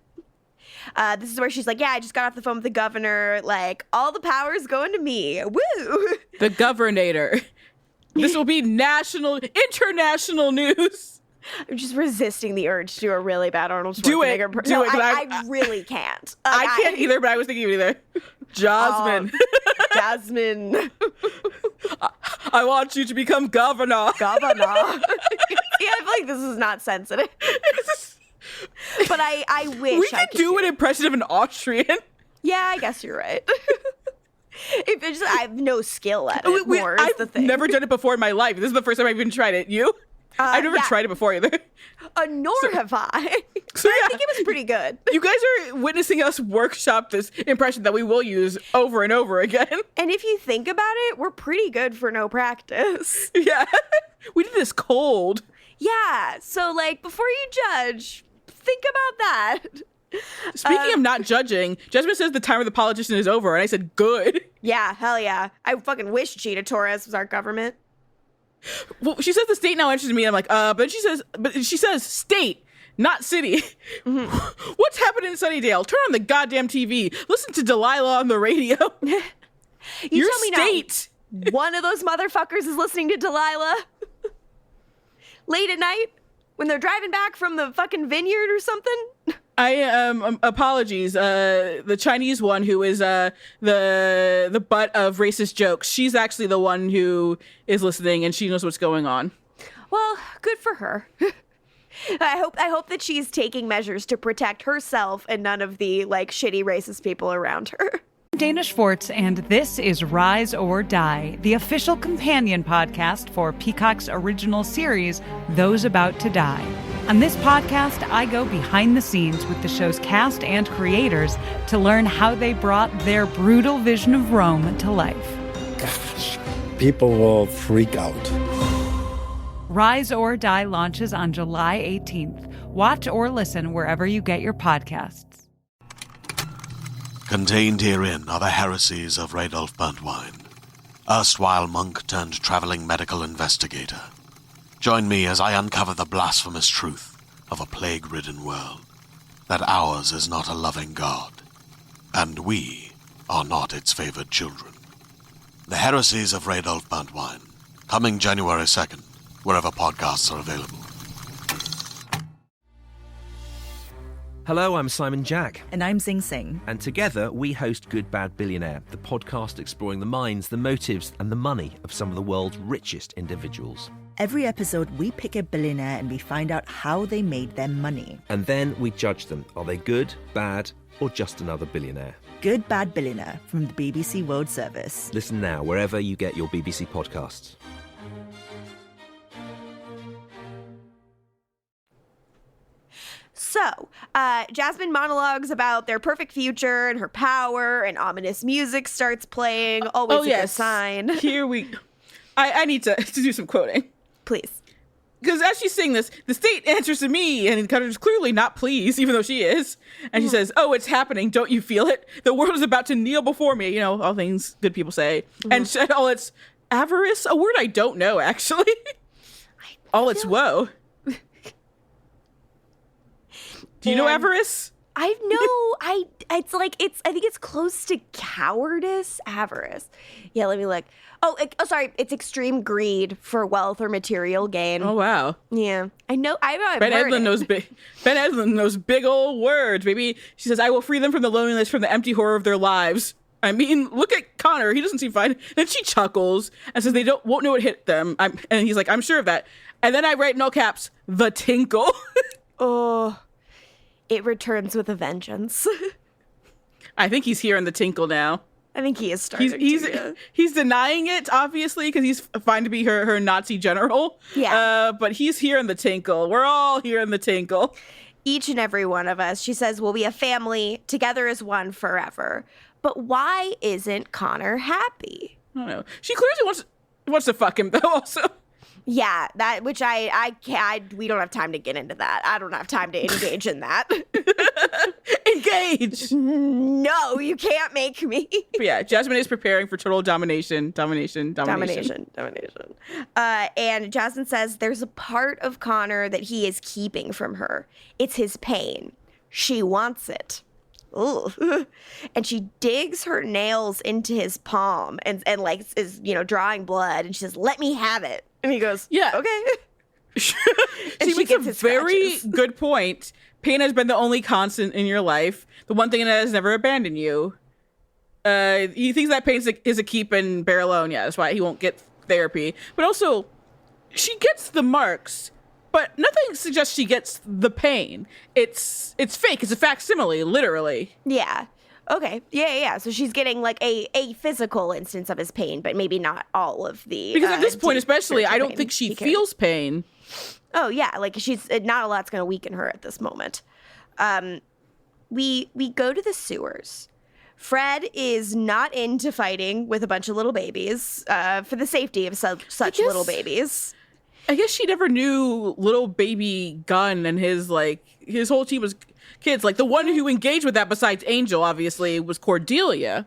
This is where she's like, yeah, I just got off the phone with the governor. Like, all the power's going to me. Woo! The governator. This will be international news. I'm just resisting the urge to do a really bad Arnold Schwarzenegger. Do it. I really can't. I can't either, but I was thinking of either. Jasmine. Jasmine. I want you to become governor. Governor. Yeah, I feel like this is not sensitive. But I wish we could do an impression of an Austrian. Yeah, I guess you're right. I have no skill at it. I've the thing. never done it before in my life. This is the first time I've even tried it. You? I've never tried it before either. Nor have I. So I think it was pretty good. You guys are witnessing us workshop this impression that we will use over and over again. And if you think about it, we're pretty good for no practice. Yeah. We did this cold. Yeah. So, like, before you judge, think about that. Speaking of not judging, Jasmine says the time of the politician is over, and I said, good. Yeah, hell yeah. I fucking wish Gina Torres was our government. Well, she says the state now enters me. I'm like, but she says state, not city. Mm-hmm. What's happening in Sunnydale? Turn on the goddamn TV. Listen to Delilah on the radio. You tell me state. Now, one of those motherfuckers is listening to Delilah late at night when they're driving back from the fucking vineyard or something. Apologies. The Chinese one who is the butt of racist jokes. She's actually the one who is listening and she knows what's going on. Well, good for her. I hope that she's taking measures to protect herself and none of the like shitty racist people around her. Dana Schwartz, and this is Rise or Die, the official companion podcast for Peacock's original series, Those About to Die. On this podcast, I go behind the scenes with the show's cast and creators to learn how they brought their brutal vision of Rome to life. Gosh, people will freak out. Rise or Die launches on July 18th. Watch or listen wherever you get your podcasts. Contained herein are the heresies of Radolf Burntwine, erstwhile monk turned traveling medical investigator. Join me as I uncover the blasphemous truth of a plague-ridden world, that ours is not a loving God, and we are not its favored children. The heresies of Radolf Burntwine, coming January 2nd, wherever podcasts are available. Hello, I'm Simon Jack. And I'm Zing Sing. And together we host Good Bad Billionaire, the podcast exploring the minds, the motives, and the money of some of the world's richest individuals. Every episode, we pick a billionaire and we find out how they made their money. And then we judge them. Are they good, bad, or just another billionaire? Good Bad Billionaire from the BBC World Service. Listen now wherever you get your BBC podcasts. So, Jasmine monologues about their perfect future and her power, and ominous music starts playing. Always a good sign. Here we... I need to do some quoting. Please. Because as she's saying this, the state answers to me, and Cutter's clearly not pleased, even though she is. And she says, oh, it's happening. Don't you feel it? The world is about to kneel before me. You know, all things good people say. Mm-hmm. And she, it's avarice, a word I don't know, actually. It's woe. Do you know avarice? I think it's close to cowardice. Avarice. Yeah, let me look. Sorry. It's extreme greed for wealth or material gain. Oh, wow. Yeah. I know. Ben Edlund knows big old words, baby. She says, I will free them from the loneliness, from the empty horror of their lives. I mean, look at Connor. He doesn't seem fine. Then she chuckles and says they won't know what hit them. And he's like, I'm sure of that. And then I write in all caps, the tinkle. Oh. It returns with a vengeance. I think he's here in the tinkle now. I think he is starting He's denying it, obviously, because he's fine to be her Nazi general. Yeah. But he's here in the tinkle. We're all here in the tinkle. Each and every one of us. She says, we'll be a family, together as one forever. But why isn't Connor happy? I don't know. She clearly wants to fuck him, though, also. Yeah, that, which we don't have time to get into that. I don't have time to engage in that. Engage! No, you can't make me. But yeah, Jasmine is preparing for total domination. And Jasmine says there's a part of Connor that he is keeping from her. It's his pain. She wants it. Ooh. And she digs her nails into his palm and like is, drawing blood. And she says, let me have it. And he goes, yeah. Okay. She makes a very good point. Pain has been the only constant in your life. The one thing that has never abandoned you. He thinks that pain is a keep and bear alone. Yeah, that's why he won't get therapy. But also, she gets the marks, but nothing suggests she gets the pain. It's fake. It's a facsimile, literally. Yeah. Okay. Yeah. So she's getting like a physical instance of his pain, but maybe not all of the. Because at this point, especially, I don't think she feels pain. Oh yeah, like she's not a lot's going to weaken her at this moment. We go to the sewers. Fred is not into fighting with a bunch of little babies for the safety of such little babies. I guess she never knew little baby Gunn and his whole team was kids. Like the one who engaged with that besides Angel, obviously, was Cordelia.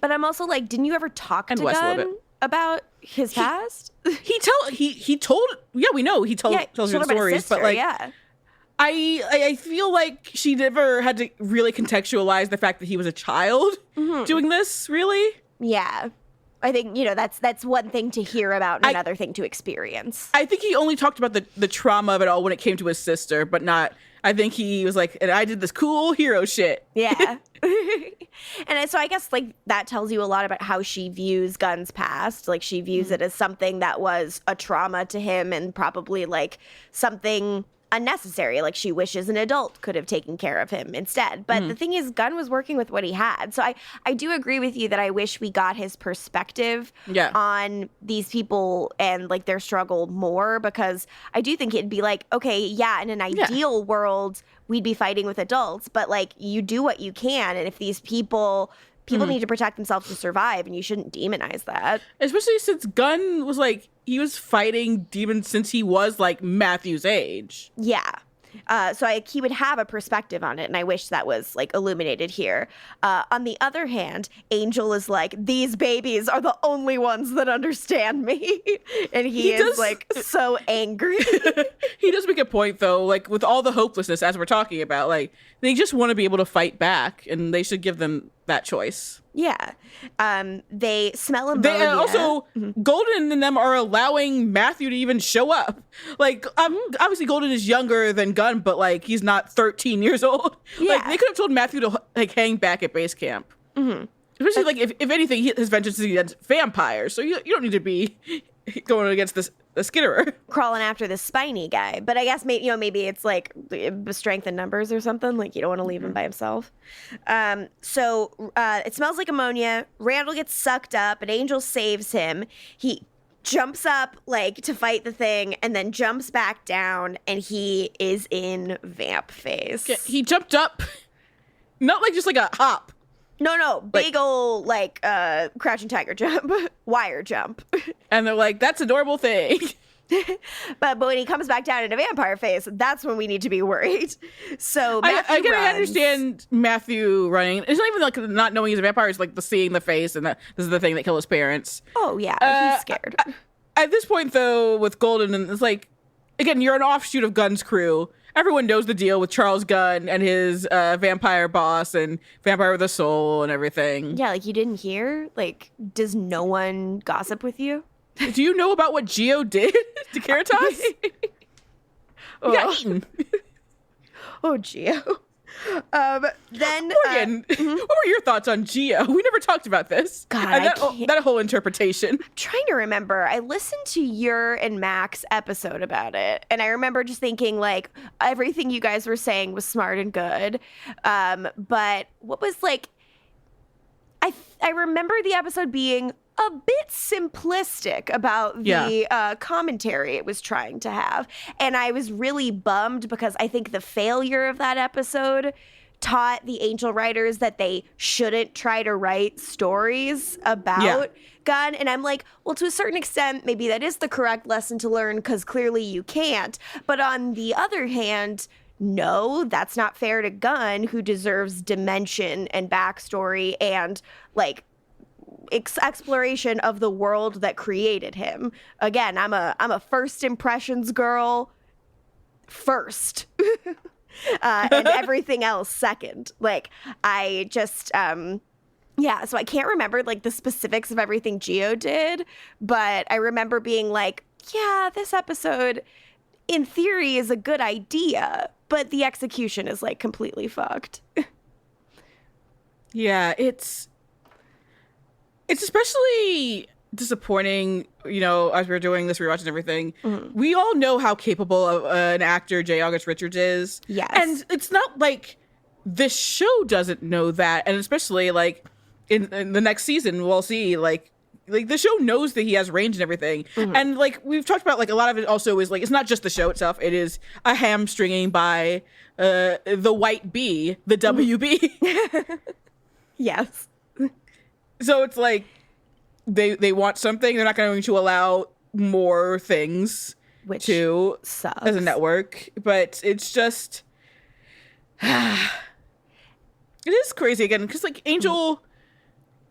But I'm also like, didn't you ever talk to Gunn about his past? He told. Yeah, we know he tells her stories, sister, but like, yeah. I feel like she never had to really contextualize the fact that he was a child doing this, really. Yeah. I think, that's one thing to hear about and another thing to experience. I think he only talked about the trauma of it all when it came to his sister, but not, I think he was like, and I did this cool hero shit. Yeah. And so I guess like that tells you a lot about how she views Gunn's past. Like she views it as something that was a trauma to him and probably like something unnecessary. Like she wishes an adult could have taken care of him instead. But the thing is, Gunn was working with what he had. So I do agree with you that I wish we got his perspective on these people and like their struggle more, because I do think it'd be like, okay, yeah, in an ideal world, we'd be fighting with adults, but like you do what you can. And if these people need to protect themselves to survive, and you shouldn't demonize that. Especially since Gunn was like, he was fighting demons since he was like Matthew's age. Yeah. So he would have a perspective on it, and I wish that was like illuminated here. On the other hand, Angel is like, these babies are the only ones that understand me. And he is like so angry. He does make a point though, like with all the hopelessness as we're talking about, like they just want to be able to fight back, and they should give them that choice. Yeah. They smell ammonia. Also, Golden and them are allowing Matthew to even show up. Like, obviously Golden is younger than Gunn, but like he's not 13 years old. Yeah. Like they could have told Matthew to like hang back at base camp. Especially like if anything, his vengeance is against vampires, so you don't need to be going against the skitterer, crawling after this spiny guy. But I guess maybe it's like strength in numbers or something. Like you don't want to leave him by himself. So it smells like ammonia. Randall gets sucked up, and Angel saves him. He jumps up like to fight the thing, and then jumps back down, and he is in vamp phase. Yeah, he jumped up, not like just like a hop. No, big ol' like crouching tiger jump, wire jump. And they're like, that's a normal thing. but when he comes back down into vampire face, that's when we need to be worried. So Matthew I understand Matthew running. It's not even like not knowing he's a vampire. It's like the seeing the face, and that this is the thing that killed his parents. Oh yeah, he's scared. At this point, though, with Golden, and it's like, again, you're an offshoot of Gunn's crew. Everyone knows the deal with Charles Gunn and his vampire boss and vampire with a soul and everything. Yeah, like you didn't hear? Like, does no one gossip with you? Do you know about what Geo did to Caritas? He got eaten. Oh, Geo. Then Morgan, what were your thoughts on Geo? We never talked about this. God, that whole interpretation. I'm trying to remember. I listened to your and Mac's episode about it, and I remember just thinking like everything you guys were saying was smart and good. But what was like, I remember the episode being a bit simplistic about the commentary it was trying to have. And I was really bummed because I think the failure of that episode taught the Angel writers that they shouldn't try to write stories about Gunn. And I'm like, well, to a certain extent, maybe that is the correct lesson to learn because clearly you can't. But on the other hand, no, that's not fair to Gunn, who deserves dimension and backstory and like exploration of the world that created him. Again, I'm a first impressions girl first. And everything else second. Like I just so I can't remember like the specifics of everything Geo did, but I remember being like, yeah, this episode in theory, is a good idea, but the execution is like completely fucked. Yeah, it's especially disappointing, you know, as we're doing this rewatch and everything. We all know how capable of an actor J. August Richards is. Yes. And it's not like this show doesn't know that. And especially like in the next season, we'll see like the show knows that he has range and everything. And like we've talked about, like a lot of it also is like, it's not just the show itself. It is a hamstringing by the white bee, the WB. Yes. So it's like they want something. They're not going to allow more things, which sucks as a network. But it's just, it is crazy again because like Angel,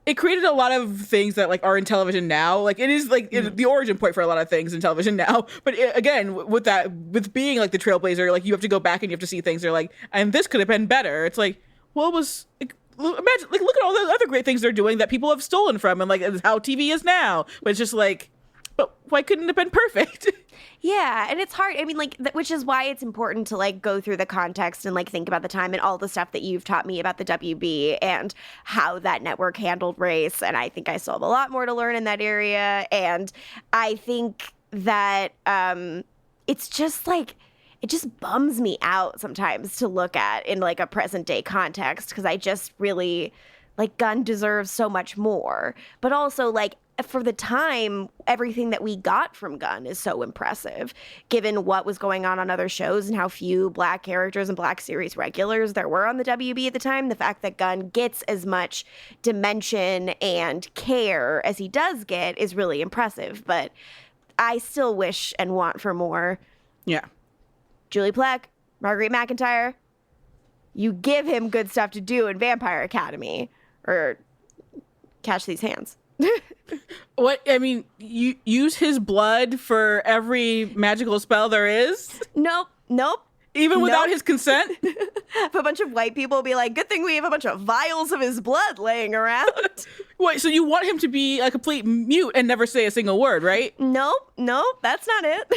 it created a lot of things that like are in television now. Like it is like the origin point for a lot of things in television now. But again, with being like the trailblazer, like you have to go back and you have to see things. They're like, and this could have been better. It's like, well, it was. Imagine, like, look at all the other great things they're doing that people have stolen from, and like how TV is now. But it's just like, but why couldn't it have been perfect? Yeah, and it's hard. I mean, like, which is why it's important to like go through the context and like think about the time and all the stuff that you've taught me about the WB and how that network handled race. And I think I still have a lot more to learn in that area. And I think that it's just like, it just bums me out sometimes to look at in like a present day context, because I just really like Gunn deserves so much more. But also like for the time, everything that we got from Gunn is so impressive, given what was going on other shows and how few Black characters and Black series regulars there were on the WB at the time. The fact that Gunn gets as much dimension and care as he does get is really impressive. But I still wish and want for more. Yeah. Julie Plec, Marguerite McIntyre, you give him good stuff to do in Vampire Academy, or catch these hands. What, I mean, you use his blood for every magical spell there is? Nope. Even without his consent? If a bunch of white people be like, good thing we have a bunch of vials of his blood laying around. Wait, so you want him to be a complete mute and never say a single word, right? Nope, that's not it.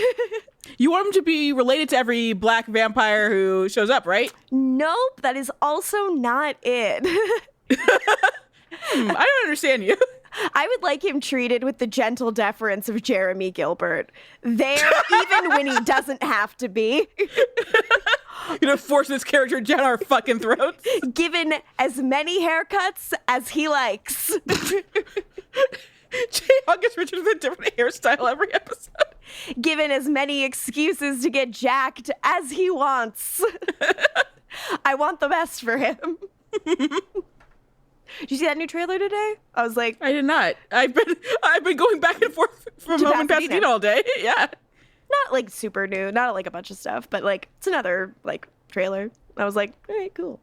You want him to be related to every Black vampire who shows up, right? Nope, that is also not it. I don't understand you. I would like him treated with the gentle deference of Jeremy Gilbert. There, even when he doesn't have to be. You're gonna force this character down our fucking throats? Given as many haircuts as he likes. J. August Richards with a different hairstyle every episode. Given as many excuses to get jacked as he wants. I want the best for him. Did you see that new trailer today? I was like, I did not. I've been going back and forth from home in Pasadena all day. Yeah. Not like super new, not like a bunch of stuff, but like it's another like trailer. I was like, all right, cool.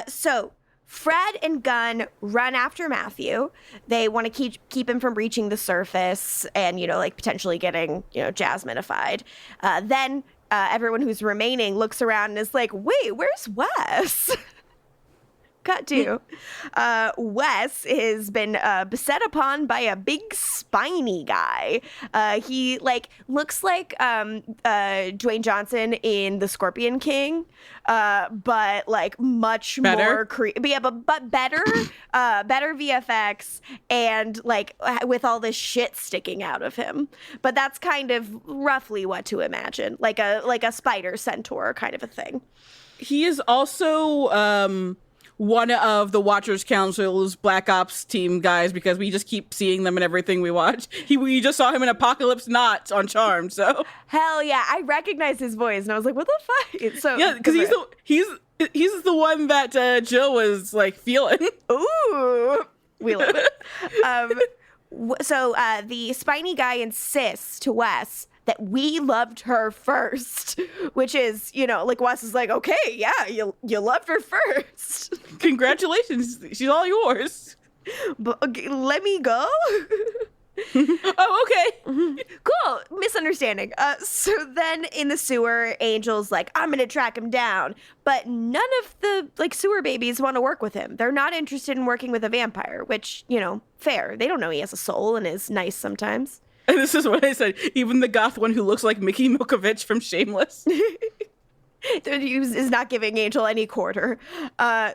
So Fred and Gunn run after Matthew. They want to keep him from reaching the surface and, you know, like potentially getting, you know, Jasmine-ified. Then everyone who's remaining looks around and is like, wait, where's Wes? Cut to Wes has been beset upon by a big spiny guy. He like looks like Dwayne Johnson in The Scorpion King, but like much more but better, better VFX and like with all this shit sticking out of him. But that's kind of roughly what to imagine, like a spider centaur kind of a thing. He is also one of the Watchers Council's Black Ops team guys, because we just keep seeing them in everything we watch. We just saw him in Apocalypse Not on Charmed, so. Hell yeah, I recognized his voice, and I was like, what the fuck? So, yeah, because he's the one that Jill was, like, feeling. Ooh, we love it. So the spiny guy insists to Wes that we loved her first, which is, you know, like Wes is like, okay, yeah, you loved her first. Congratulations, she's all yours. But okay, let me go. Oh, okay. Cool. Misunderstanding. So then in the sewer, Angel's like, I'm gonna track him down. But none of the like sewer babies want to work with him. They're not interested in working with a vampire, which, you know, fair. They don't know he has a soul and is nice sometimes. And this is what I said. Even the goth one who looks like Mickey Milkovich from Shameless. Is not giving Angel any quarter.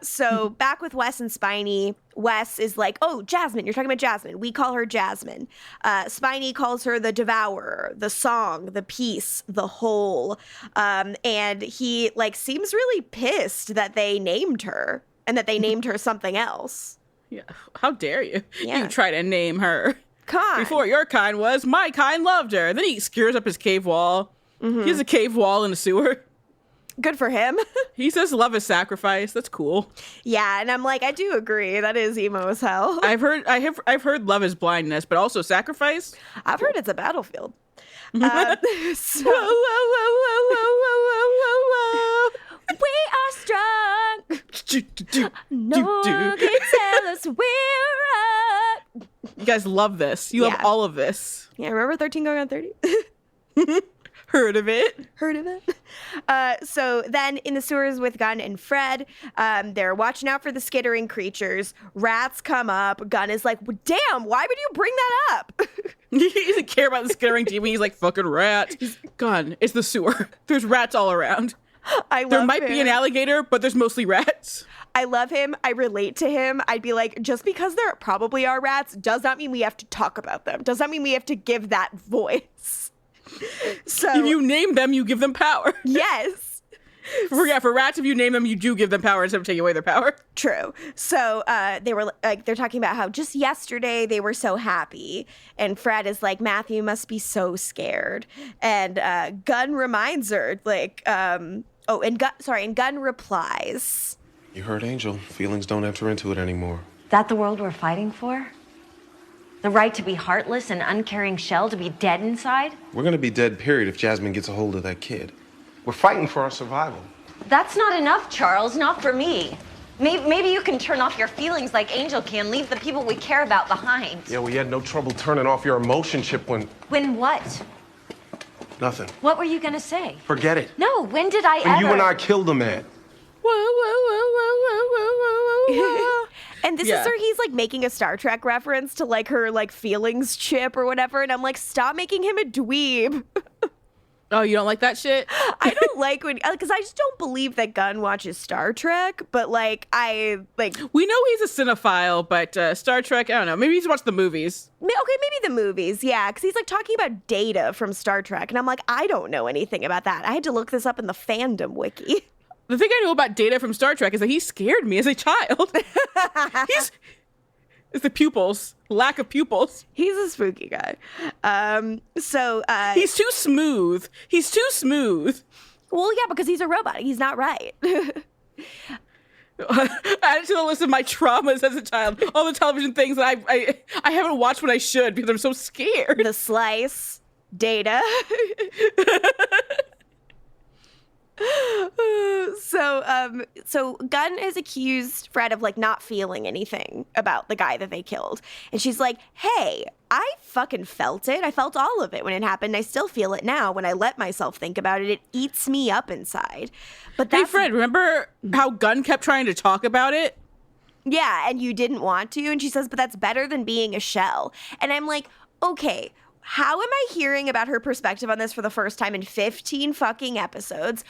So back with Wes and Spiny, Wes is like, oh, Jasmine, you're talking about Jasmine. We call her Jasmine. Spiny calls her the Devourer, the Song, the Peace, the Whole. And he like seems really pissed that they named her and that they named her something else. Yeah, how dare you? Yeah. You try to name her. Come on. Before your kind was, my kind loved her. Then he skewers up his cave wall. He has a cave wall in a sewer. Good for him. He says love is sacrifice. That's cool. Yeah, and I'm like, I do agree. That is emo as hell. I've heard love is blindness, but also sacrifice. I've heard it's a battlefield. So, whoa, whoa, whoa. We are strong. No one can tell us we're up. You guys love this. You love all of this. Yeah, remember 13 going on 30? Heard of it. So then in the sewers with Gunn and Fred, they're watching out for the skittering creatures. Rats come up. Gunn is like, well, damn, why would you bring that up? He doesn't care about the skittering demon. He's like, fucking rats. Gunn, it's the sewer. There's rats all around. There might be an alligator, but there's mostly rats. I love him. I relate to him. I'd be like, just because there probably are rats does not mean we have to talk about them. Does not mean we have to give that voice. So if you name them, you give them power. Yes. For rats, if you name them, you do give them power instead of taking away their power. True. So they're talking about how just yesterday they were so happy, and Fred is like, Matthew must be so scared, and Gunn reminds her and Gunn replies, "You heard Angel. Feelings don't enter into it anymore." That the world we're fighting for? The right to be heartless and uncaring shell, to be dead inside? We're gonna be dead, period, if Jasmine gets a hold of that kid. We're fighting for our survival. That's not enough, Charles. Not for me. Maybe you can turn off your feelings like Angel can. Leave the people we care about behind. Yeah, well, you had no trouble turning off your emotion chip when... When what? Nothing. What were you gonna say? Forget it. No, when did I When ever... you and I killed a man. And this is where he's like making a Star Trek reference to like her like feelings chip or whatever, and I'm like, stop making him a dweeb. Oh, you don't like that shit? I don't like when, because I just don't believe that Gunn watches Star Trek, but like we know he's a cinephile, but Star Trek, I don't know, maybe he's watched the movies. Okay, maybe the movies, yeah, because he's like talking about Data from Star Trek, and I'm like, I don't know anything about that. I had to look this up in the fandom wiki. The thing I know about Data from Star Trek is that he scared me as a child. It's the pupils. Lack of pupils. He's a spooky guy. He's too smooth. Well, yeah, because he's a robot. He's not right. Add to the list of my traumas as a child. All the television things that I haven't watched when I should because I'm so scared. The Slice. Data. So Gunn has accused Fred of like not feeling anything about the guy that they killed. And she's like, hey, I fucking felt it. I felt all of it when it happened. I still feel it now. When I let myself think about it, it eats me up inside. But hey, Fred, remember how Gunn kept trying to talk about it? Yeah, and you didn't want to. And she says, but that's better than being a shell. And I'm like, okay, how am I hearing about her perspective on this for the first time in 15 fucking episodes?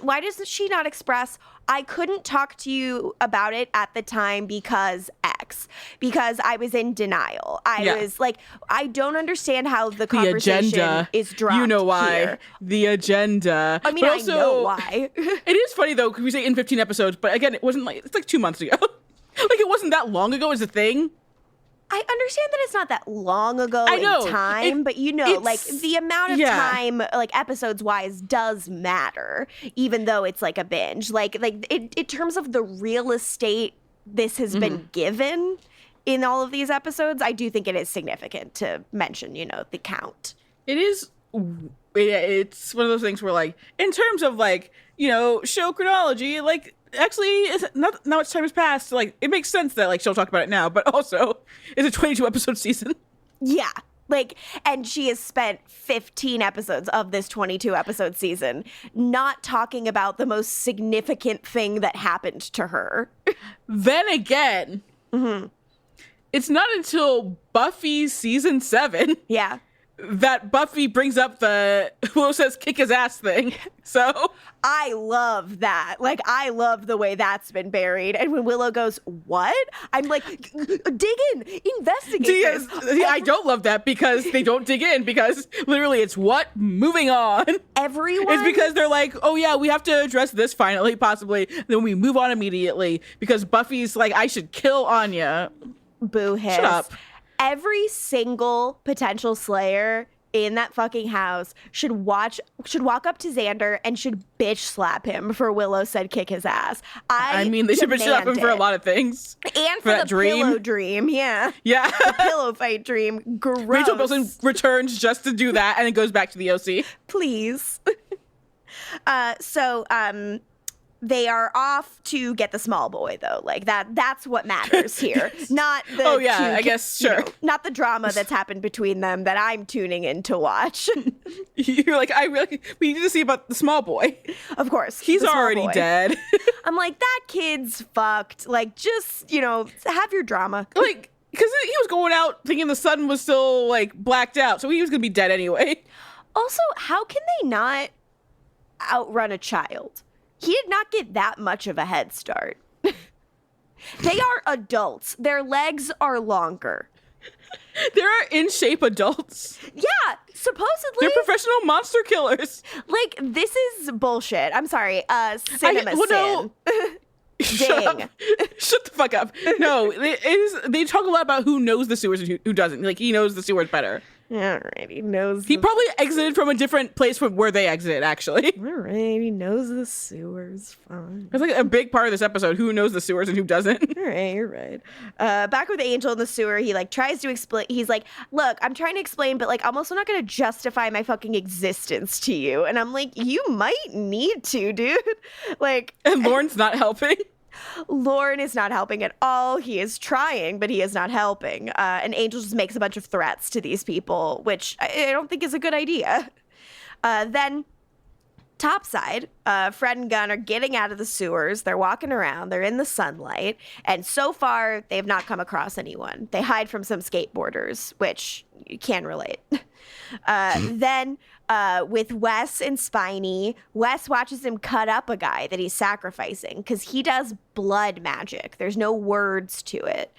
Why does she not express, I couldn't talk to you about it at the time because X? Because I was in denial. I was like, I don't understand how the conversation agenda is dropped. You know why. Here. The agenda. I mean, but also, I know why. It is funny though, because we say in 15 episodes, but again, it's like 2 months ago. Like it wasn't that long ago as a thing. I understand that it's not that long ago in time, but like the amount of time, like episodes wise, does matter, even though it's like a binge. Like in terms of the real estate this has been given in all of these episodes, I do think it is significant to mention, the count. It is. It's one of those things where, like, in terms of like, show chronology, like. Actually, it's not much time has passed. Like, it makes sense that like she'll talk about it now, but also it's a 22 episode season. Yeah. Like, and she has spent 15 episodes of this 22 episode season not talking about the most significant thing that happened to her. Then again, it's not until Buffy season 7 that Buffy brings up the Willow says kick his ass thing. So I love that. Like, I love the way that's been buried. And when Willow goes, what? I'm like, dig in, investigate this. I don't love that because they don't dig in, because literally it's what? Moving on. Everyone? It's because they're like, oh yeah, we have to address this finally, possibly. Then we move on immediately because Buffy's like, I should kill Anya. Boo hiss. Shut up. Every single potential slayer in that fucking house should walk up to Xander and should bitch slap him for Willow said kick his ass. I mean, they should bitch slap him for a lot of things. And for the pillow dream, yeah. Yeah. The pillow fight dream. Gross. Rachel Bilson returns just to do that and then goes back to the OC. Please. They are off to get the small boy, though. Like, that's what matters here. Not the oh, yeah, I guess, sure. Not the drama that's happened between them that I'm tuning in to watch. You're like, we need to see about the small boy. Of course. He's already dead. I'm like, that kid's fucked. Like, just, have your drama. Like, because he was going out thinking the sun was still, like, blacked out, so he was going to be dead anyway. Also, how can they not outrun a child? He did not get that much of a head start. They are adults. Their legs are longer. There are in shape adults. Yeah, supposedly. They're professional monster killers. Like, this is bullshit. I'm sorry. Cinema no. Shut the fuck up. No, they talk a lot about who knows the sewers and who doesn't. Like, he knows the sewers better. All right, he knows. He probably exited from a different place from where they exited, actually. All right, he knows the sewers. Fine. It's like a big part of this episode, who knows the sewers and who doesn't. All right, you're right. Back with Angel in the sewer, he, like, tries to explain. He's like, look, I'm trying to explain, but, like, I'm also not going to justify my fucking existence to you. And I'm like, you might need to, dude. Like. And Lauren's not helping. Lauren is not helping at all. He is trying, but he is not helping. And Angel just makes a bunch of threats to these people, which I don't think is a good idea. Then, topside, Fred and Gunn are getting out of the sewers. They're walking around. They're in the sunlight. And so far, they have not come across anyone. They hide from some skateboarders, which you can relate. Then, with Wes and Spiny, Wes watches him cut up a guy that he's sacrificing because he does blood magic. There's no words to it.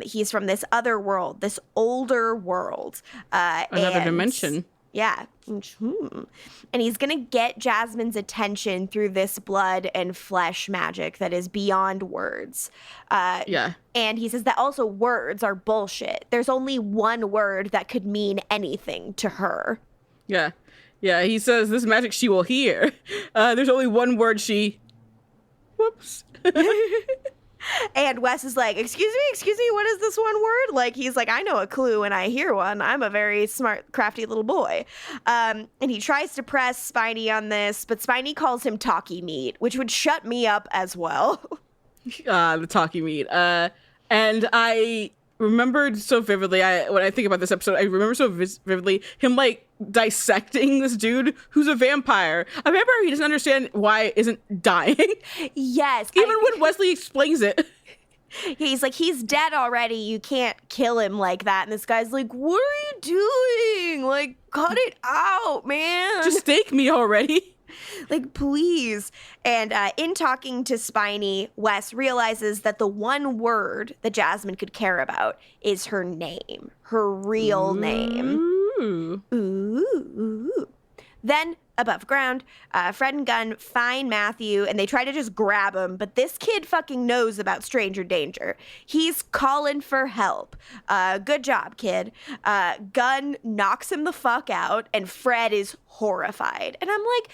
He's from this other world, this older world. Another dimension. Yeah. And he's going to get Jasmine's attention through this blood and flesh magic that is beyond words. Yeah. And he says that also words are bullshit. There's only one word that could mean anything to her. Yeah. Yeah, he says this magic she will hear. There's only one word she... Whoops. And Wes is like, excuse me, what is this one word? Like, he's like, I know a clue when I hear one. I'm a very smart, crafty little boy. And he tries to press Spiny on this, but Spiny calls him talkie meat, which would shut me up as well. The talkie meat. And I remembered so vividly, when I think about this episode, I remember so vividly him, like, dissecting this dude who's a vampire. A vampire he doesn't understand why isn't dying. Yes. Even when Wesley explains it. He's like, he's dead already. You can't kill him like that. And this guy's like, what are you doing? Like, cut it out, man. Just stake me already. Like, please. And in talking to Spiny, Wes realizes that the one word that Jasmine could care about is her name, her real name. Ooh. Then, above ground, Fred and Gunn find Matthew, and they try to just grab him, but this kid fucking knows about stranger danger. He's calling for help. Good job, kid. Gunn knocks him the fuck out, and Fred is horrified. And I'm like,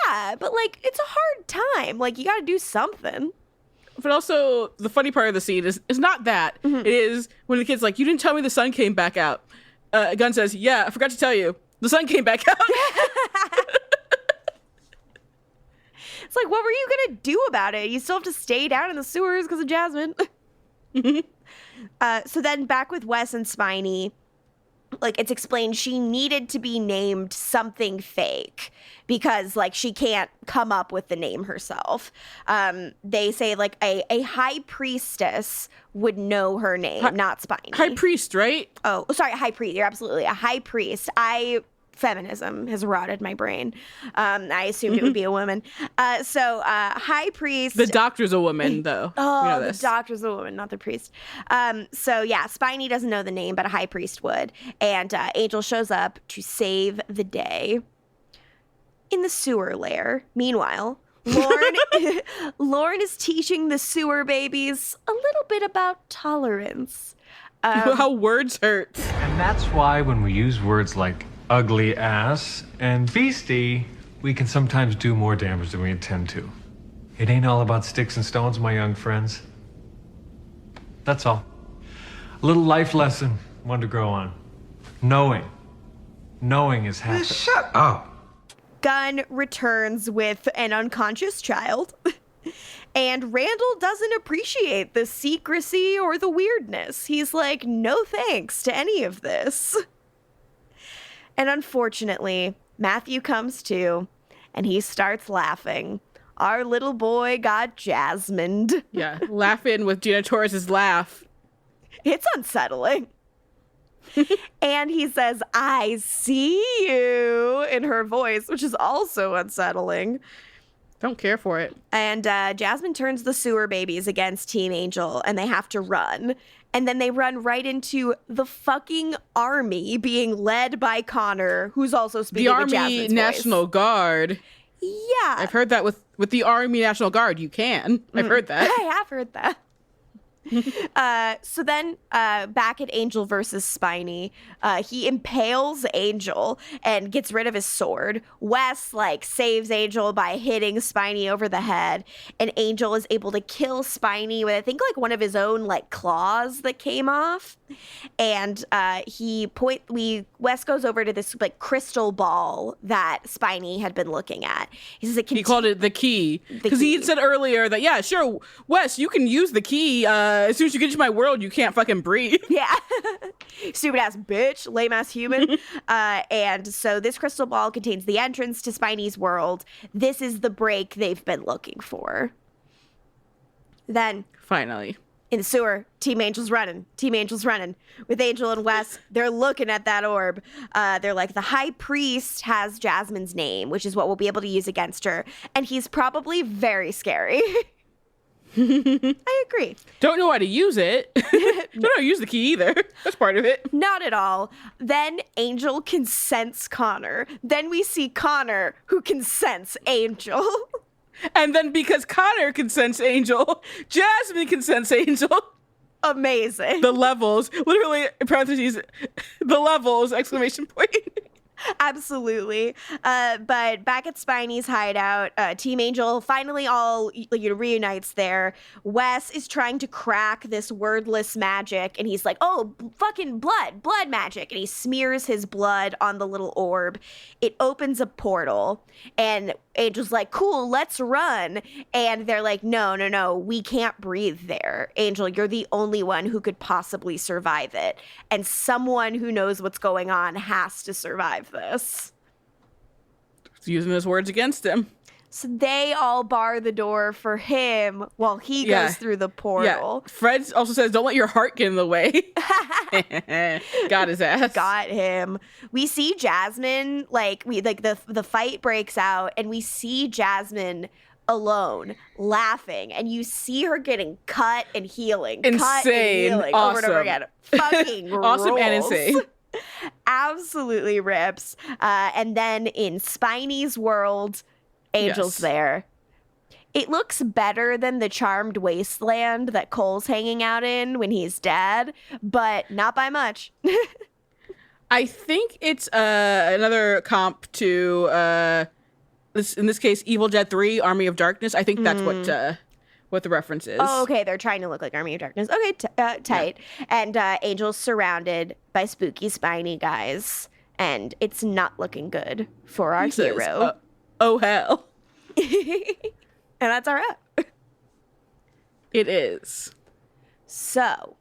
yeah, but, like, it's a hard time. Like, you gotta do something. But also, the funny part of the scene is not that. Mm-hmm. It is when the kid's like, you didn't tell me the sun came back out. Gunn says, yeah, I forgot to tell you. The sun came back out. It's like, what were you going to do about it? You still have to stay down in the sewers because of Jasmine. So then back with Wes and Spiny, like it's explained she needed to be named something fake because like she can't come up with the name herself. They say like a high priestess would know her name, not Spiny. High priest, right? Oh, sorry, high priest. You're absolutely a high priest. Feminism has rotted my brain. I assumed it would be a woman. So high priest. The doctor's a woman, though. Oh, the doctor's a woman, not the priest. So yeah, Spiny doesn't know the name, but a high priest would. And Angel shows up to save the day. In the sewer lair, meanwhile, Lorne is teaching the sewer babies a little bit about tolerance. How words hurt. And that's why when we use words like ugly ass and beastie, we can sometimes do more damage than we intend to. It ain't all about sticks and stones, my young friends. That's all. A little life lesson, one to grow on. Knowing is half. Shut up. Gunn returns with an unconscious child, and Randall doesn't appreciate the secrecy or the weirdness. He's like, no thanks to any of this. And unfortunately, Matthew comes to, and he starts laughing. Our little boy got Jasmined. Yeah, laughing with Gina Torres' laugh. It's unsettling. And he says, I see you, in her voice, which is also unsettling. Don't care for it. And Jasmine turns the sewer babies against Team Angel, and they have to run. And then they run right into the fucking army being led by Connor, who's also speaking with Jasmine's The Army National Guard. Yeah. I've heard that with the Army National Guard, you can. I've heard that. I have heard that. So then back at Angel versus Spiny, he impales Angel and gets rid of his sword. Wes like saves Angel by hitting Spiny over the head, and Angel is able to kill Spiny with I think like one of his own like claws that came off. And Wes goes over to this like crystal ball that Spiny had been looking at. He says he called it the key because he had said earlier that yeah, sure, Wes, you can use the key. As soon as you get into my world, you can't fucking breathe. Yeah. Stupid ass bitch, lame ass human. And so this crystal ball contains the entrance to Spiny's world. This is the break they've been looking for. Then, finally, in the sewer, Team Angel's running. With Angel and Wes, they're looking at that orb. They're like, the high priest has Jasmine's name, which is what we'll be able to use against her. And he's probably very scary. I agree. Don't know how to use it. Don't know how to use the key either. That's part of it. Not at all. Then Angel can sense Connor. Then we see Connor, who can sense Angel. And then because Connor can sense Angel, Jasmine can sense Angel. Amazing. The levels, literally, in parentheses, the levels, exclamation point. Absolutely. But back at Spiny's hideout, Team Angel finally all reunites there. Wes is trying to crack this wordless magic, and he's like, oh, fucking blood magic. And he smears his blood on the little orb. It opens a portal, and Angel's like, cool, let's run. And they're like, no, we can't breathe there. Angel, you're the only one who could possibly survive it. And someone who knows what's going on has to survive this. He's using his words against him. So they all bar the door for him while he goes through the portal. Yeah. Fred also says, don't let your heart get in the way. Got his ass. Got him. We see Jasmine, the fight breaks out, and we see Jasmine alone, laughing, and you see her getting cut and healing. Insane. Cut and healing awesome. Over and over again. Fucking awesome rules. and insane. Absolutely rips. And then in Spiny's world, Angel's there. It looks better than the charmed wasteland that Cole's hanging out in when he's dead, but not by much. I think it's another comp to in this case Evil Dead 3 Army of Darkness. I think that's what the reference is. Oh, okay. They're trying to look like Army of Darkness. Okay, tight. Yeah. And Angel's surrounded by spooky Spiny guys, and it's not looking good for our hero. Oh hell. And that's our wrap. It is. So,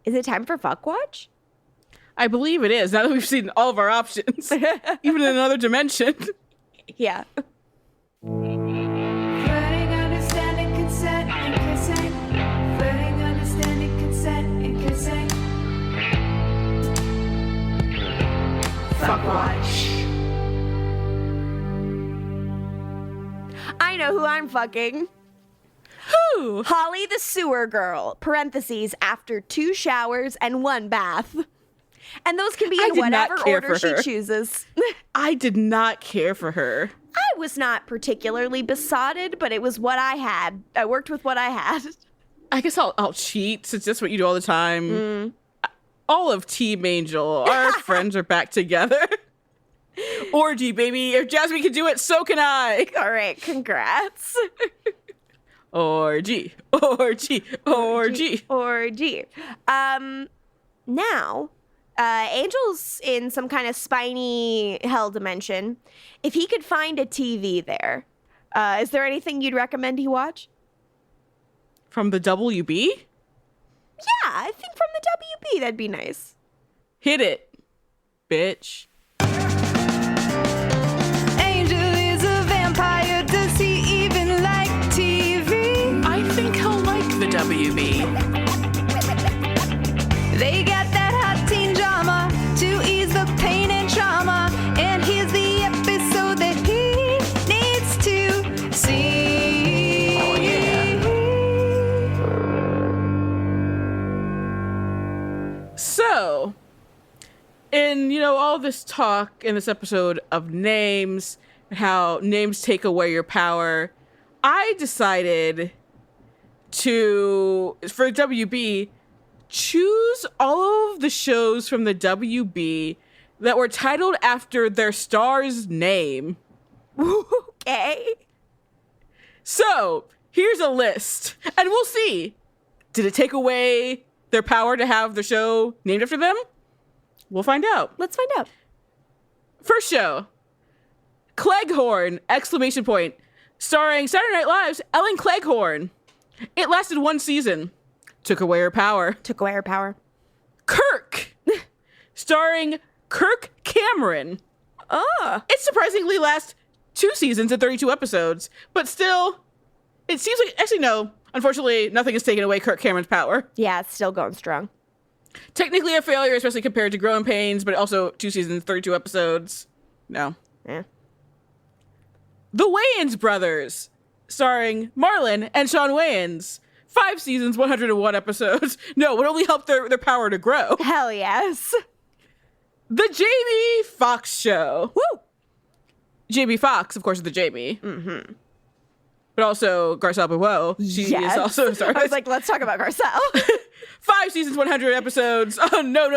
is it time for Fuck Watch? I believe it is, now that we've seen all of our options. Even in another dimension. Yeah. Flirting, understanding, consent, and kissing. Flirting, understanding, consent, and kissing. Fuck watch. I know who I'm fucking. Who? Holly the sewer girl, parentheses, after 2 showers and 1 bath. And those can be in whatever order she chooses. I did not care for her. I was not particularly besotted, but it was what I had. I worked with what I had. I guess I'll cheat since that's what you do all the time. All of Team Angel. Our friends are back together. Orgy, baby. If Jasmine can do it, so can I. All right, congrats. Orgy, orgy, orgy. Orgy. Now, Angel's in some kind of spiny hell dimension. If he could find a TV there, is there anything you'd recommend he watch? From the WB? Yeah, I think from the WB, that'd be nice. Hit it, bitch. Angel is a vampire. Does he even like TV? I think he'll like the WB. They got that hot teen drama to ease the pain and trauma. And here's the episode that he needs to see. Oh, yeah. So, in, all this talk in this episode of names, and how names take away your power, I decided to, for WB, choose all of the shows from the WB that were titled after their star's name. Okay. So, here's a list, and we'll see. Did it take away their power to have the show named after them? We'll find out. Let's find out. First show, Cleghorn! ! Starring Saturday Night Live's Ellen Cleghorn. It lasted 1 season. Took away her power. Took away her power. Kirk! Starring Kirk Cameron. It surprisingly lasts 2 seasons and 32 episodes, but still, it seems like, actually no, unfortunately, nothing has taken away Kirk Cameron's power. Yeah, it's still going strong. Technically a failure, especially compared to Growing Pains, but also 2 seasons, 32 episodes. No. Yeah. The Wayans Brothers, starring Marlon and Sean Wayans. 5 seasons, 101 episodes. No, it only helped their power to grow. Hell yes. The Jamie Foxx Show. Woo! Jamie Foxx, of course, is the Jamie. Mm-hmm. But also Garcelle Beauvais. She is also a star. I was like, let's talk about Garcelle. 5 seasons, 100 episodes. Oh, no.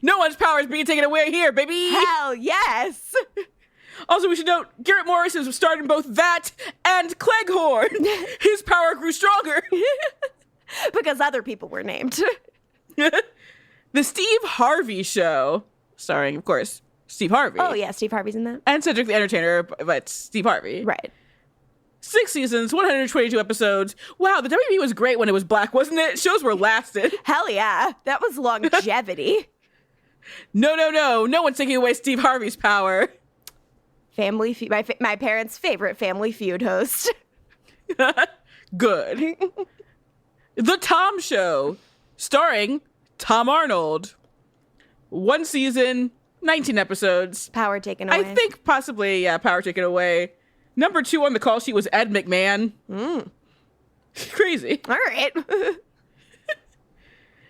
No one's power is being taken away here, baby. Hell yes. Also, we should note, Garrett Morrison starred in both that and Cleghorn. His power grew stronger. Because other people were named. The Steve Harvey Show, starring, of course, Steve Harvey. Oh, yeah, Steve Harvey's in that. And Cedric the Entertainer, but Steve Harvey. Right. 6 seasons, 122 episodes. Wow, the WB was great when it was black, wasn't it? Shows were lasted. Hell yeah. That was longevity. No. No one's taking away Steve Harvey's power. Family Feud, my parents' favorite Family Feud host. Good. The Tom Show, starring Tom Arnold. 1 season, 19 episodes. Power taken away. I think possibly, yeah, power taken away. Number 2 on the call sheet was Ed McMahon. Crazy. All right.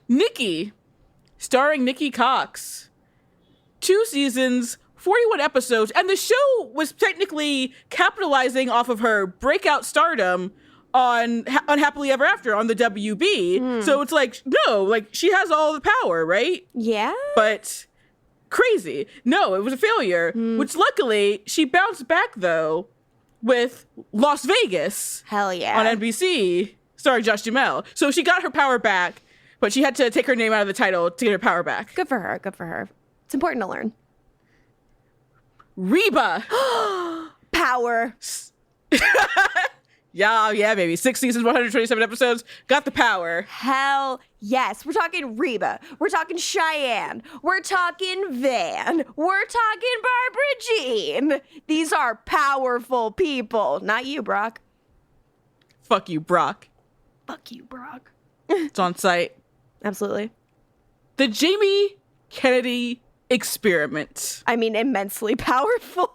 Nikki, starring Nikki Cox. 2 seasons, 41 episodes, and the show was technically capitalizing off of her breakout stardom on Unhappily Ever After on the WB. So it's like, no, like she has all the power, right? Yeah. But crazy. No, it was a failure, which luckily she bounced back though with Las Vegas. Hell yeah. On NBC, starring Josh Duhamel. So she got her power back, but she had to take her name out of the title to get her power back. Good for her. Good for her. It's important to learn. Reba. Power. Yeah, baby. 6 seasons, 127 episodes. Got the power. Hell yes. We're talking Reba. We're talking Cheyenne. We're talking Van. We're talking Barbara Jean. These are powerful people. Not you, Brock. Fuck you, Brock. Fuck you, Brock. It's on site. Absolutely. The Jamie Kennedy experiment. I mean, immensely powerful.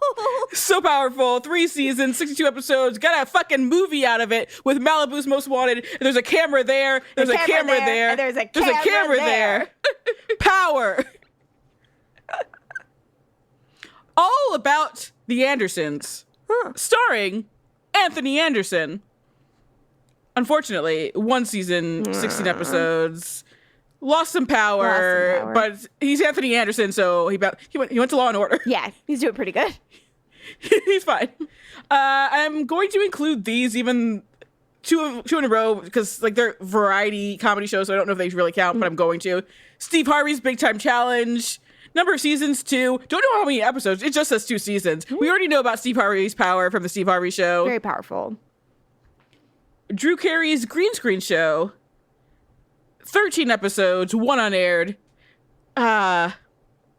So powerful. 3 seasons, 62 episodes. Got a fucking movie out of it with Malibu's Most Wanted. And there's a camera there. There's a camera there. And there's a camera there. Power. All about the Andersons. Starring Anthony Anderson. Unfortunately, 1 season, 16 episodes. Lost some power, but he's Anthony Anderson, so he went to Law and Order. Yeah, he's doing pretty good. He's fine. I'm going to include these, even two in a row, because like they're variety comedy shows, so I don't know if they really count, but I'm going to. Steve Harvey's Big Time Challenge. Number of seasons, 2. Don't know how many episodes. It just says 2 seasons. We already know about Steve Harvey's power from the Steve Harvey Show. Very powerful. Drew Carey's Green Screen Show. 13 episodes, 1 unaired. But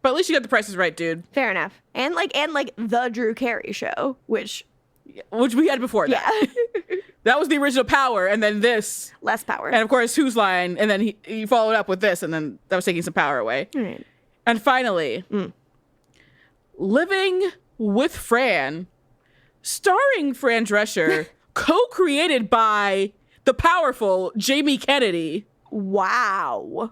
at least you got the prices right, dude. Fair enough. And like the Drew Carey Show, which we had before that. That was the original Power, and then this. Less power. And of course, Who's Line, and then he followed up with this, and then that was taking some power away. Right. And finally, Living with Fran, starring Fran Drescher, co-created by the powerful Jamie Kennedy. Wow.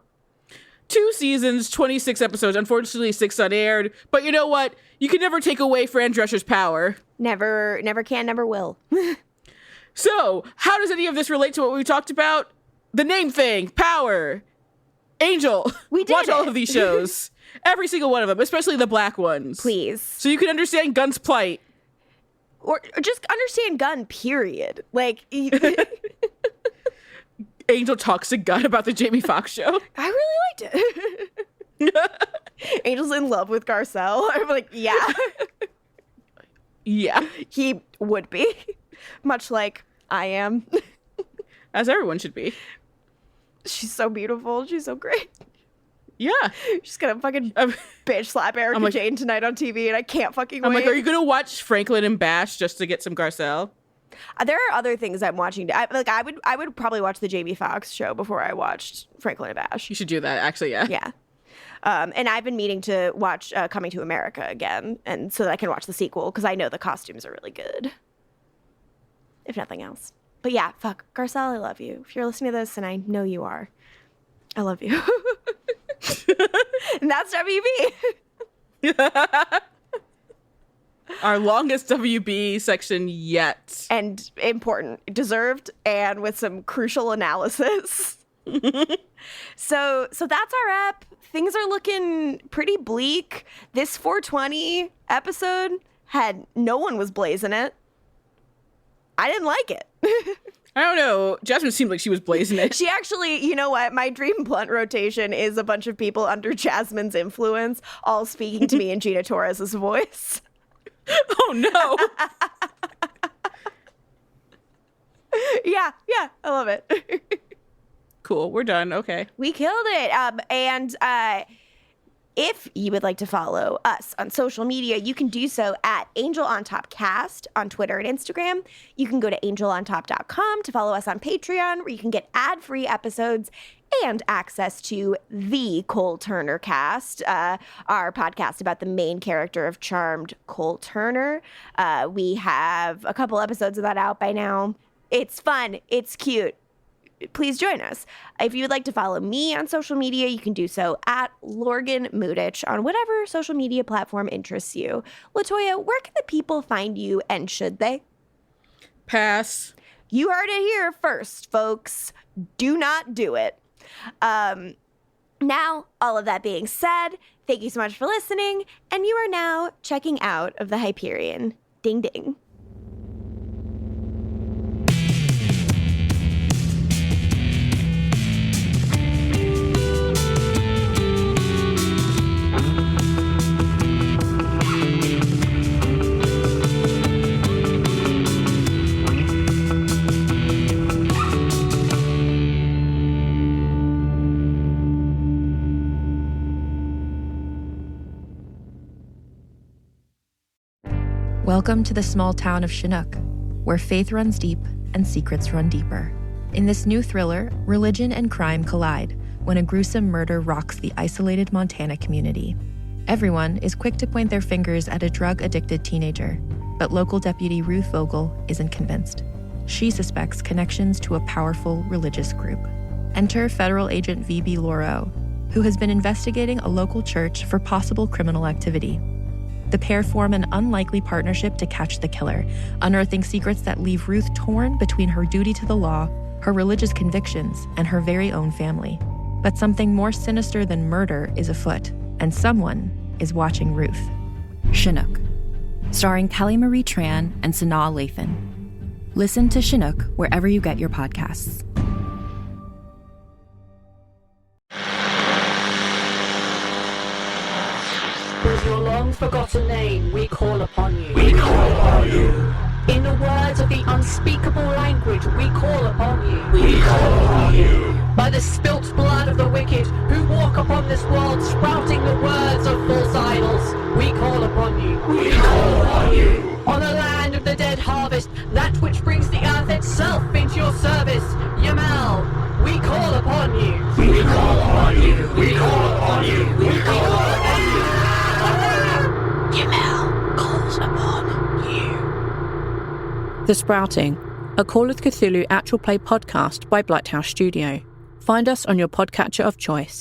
2 seasons, 26 episodes. Unfortunately, 6 unaired. But you know what? You can never take away Fran Drescher's power. Never can, never will. So, how does any of this relate to what we talked about? The name thing, power, Angel. We did Watch all it. of these shows. Every single one of them, especially the black ones. Please. So you can understand Gunn's plight. Or just understand Gunn, period. Like... Angel talks to Gunn about the Jamie Foxx show. I really liked it. Angel's in love with Garcelle. I'm like, yeah. Yeah. He would be. Much like I am. As everyone should be. She's so beautiful. She's so great. Yeah. She's gonna fucking bitch slap Erica Jane tonight on TV, and I can't fucking wait. I'm like, are you gonna watch Franklin and Bash just to get some Garcelle? There are other things I'm watching. I would probably watch the Jamie Foxx show before I watched Franklin and Bash. You should do that, actually, yeah. Yeah. And I've been meaning to watch Coming to America again, and so that I can watch the sequel, because I know the costumes are really good. If nothing else. But yeah, fuck. Garcelle, I love you. If you're listening to this, and I know you are, I love you. And that's WB. Our longest WB section yet. And important. Deserved, and with some crucial analysis. So that's our app. Things are looking pretty bleak. This 420 episode had no one was blazing it. I didn't like it. I don't know. Jasmine seemed like she was blazing it. She actually, you know what? My dream blunt rotation is a bunch of people under Jasmine's influence, all speaking to me in Gina Torres's voice. Oh, no. Yeah, I love it. Cool, we're done. Okay. We killed it. And if you would like to follow us on social media, you can do so at Angel on Top Cast on Twitter and Instagram. You can go to angelontop.com to follow us on Patreon, where you can get ad-free episodes and access to the Cole Turner Cast, our podcast about the main character of Charmed, Cole Turner. We have a couple episodes of that out by now. It's fun. It's cute. Please join us. If you would like to follow me on social media, you can do so at Lorgan Mutich on whatever social media platform interests you. LaToya, where can the people find you, and should they? Pass. You heard it here first, folks. Do not do it. Now, all of that being said, thank you so much for listening, and you are now checking out of the Hyperion. Ding ding. Welcome to the small town of Chinook, where faith runs deep and secrets run deeper. In this new thriller, religion and crime collide when a gruesome murder rocks the isolated Montana community. Everyone is quick to point their fingers at a drug-addicted teenager, but local deputy Ruth Vogel isn't convinced. She suspects connections to a powerful religious group. Enter federal agent V.B. Lauro, who has been investigating a local church for possible criminal activity. The pair form an unlikely partnership to catch the killer, unearthing secrets that leave Ruth torn between her duty to the law, her religious convictions, and her very own family. But something more sinister than murder is afoot, and someone is watching Ruth. Chinook, starring Kelly Marie Tran and Sanaa Lathan. Listen to Chinook wherever you get your podcasts. With your long-forgotten name, we call upon you. We call upon you. In the words of the unspeakable language, we call upon you. We call upon you. By the spilt blood of the wicked, who walk upon this world, sprouting the words of false idols, we call upon you. We call upon you. On the land of the dead harvest, that which brings the earth itself into your service, Yamal, we call upon you. We call upon you. We call upon you. We call upon you. Yamal calls upon you. The Sprouting, a Call of Cthulhu actual play podcast by Blighthouse Studio. Find us on your podcatcher of choice.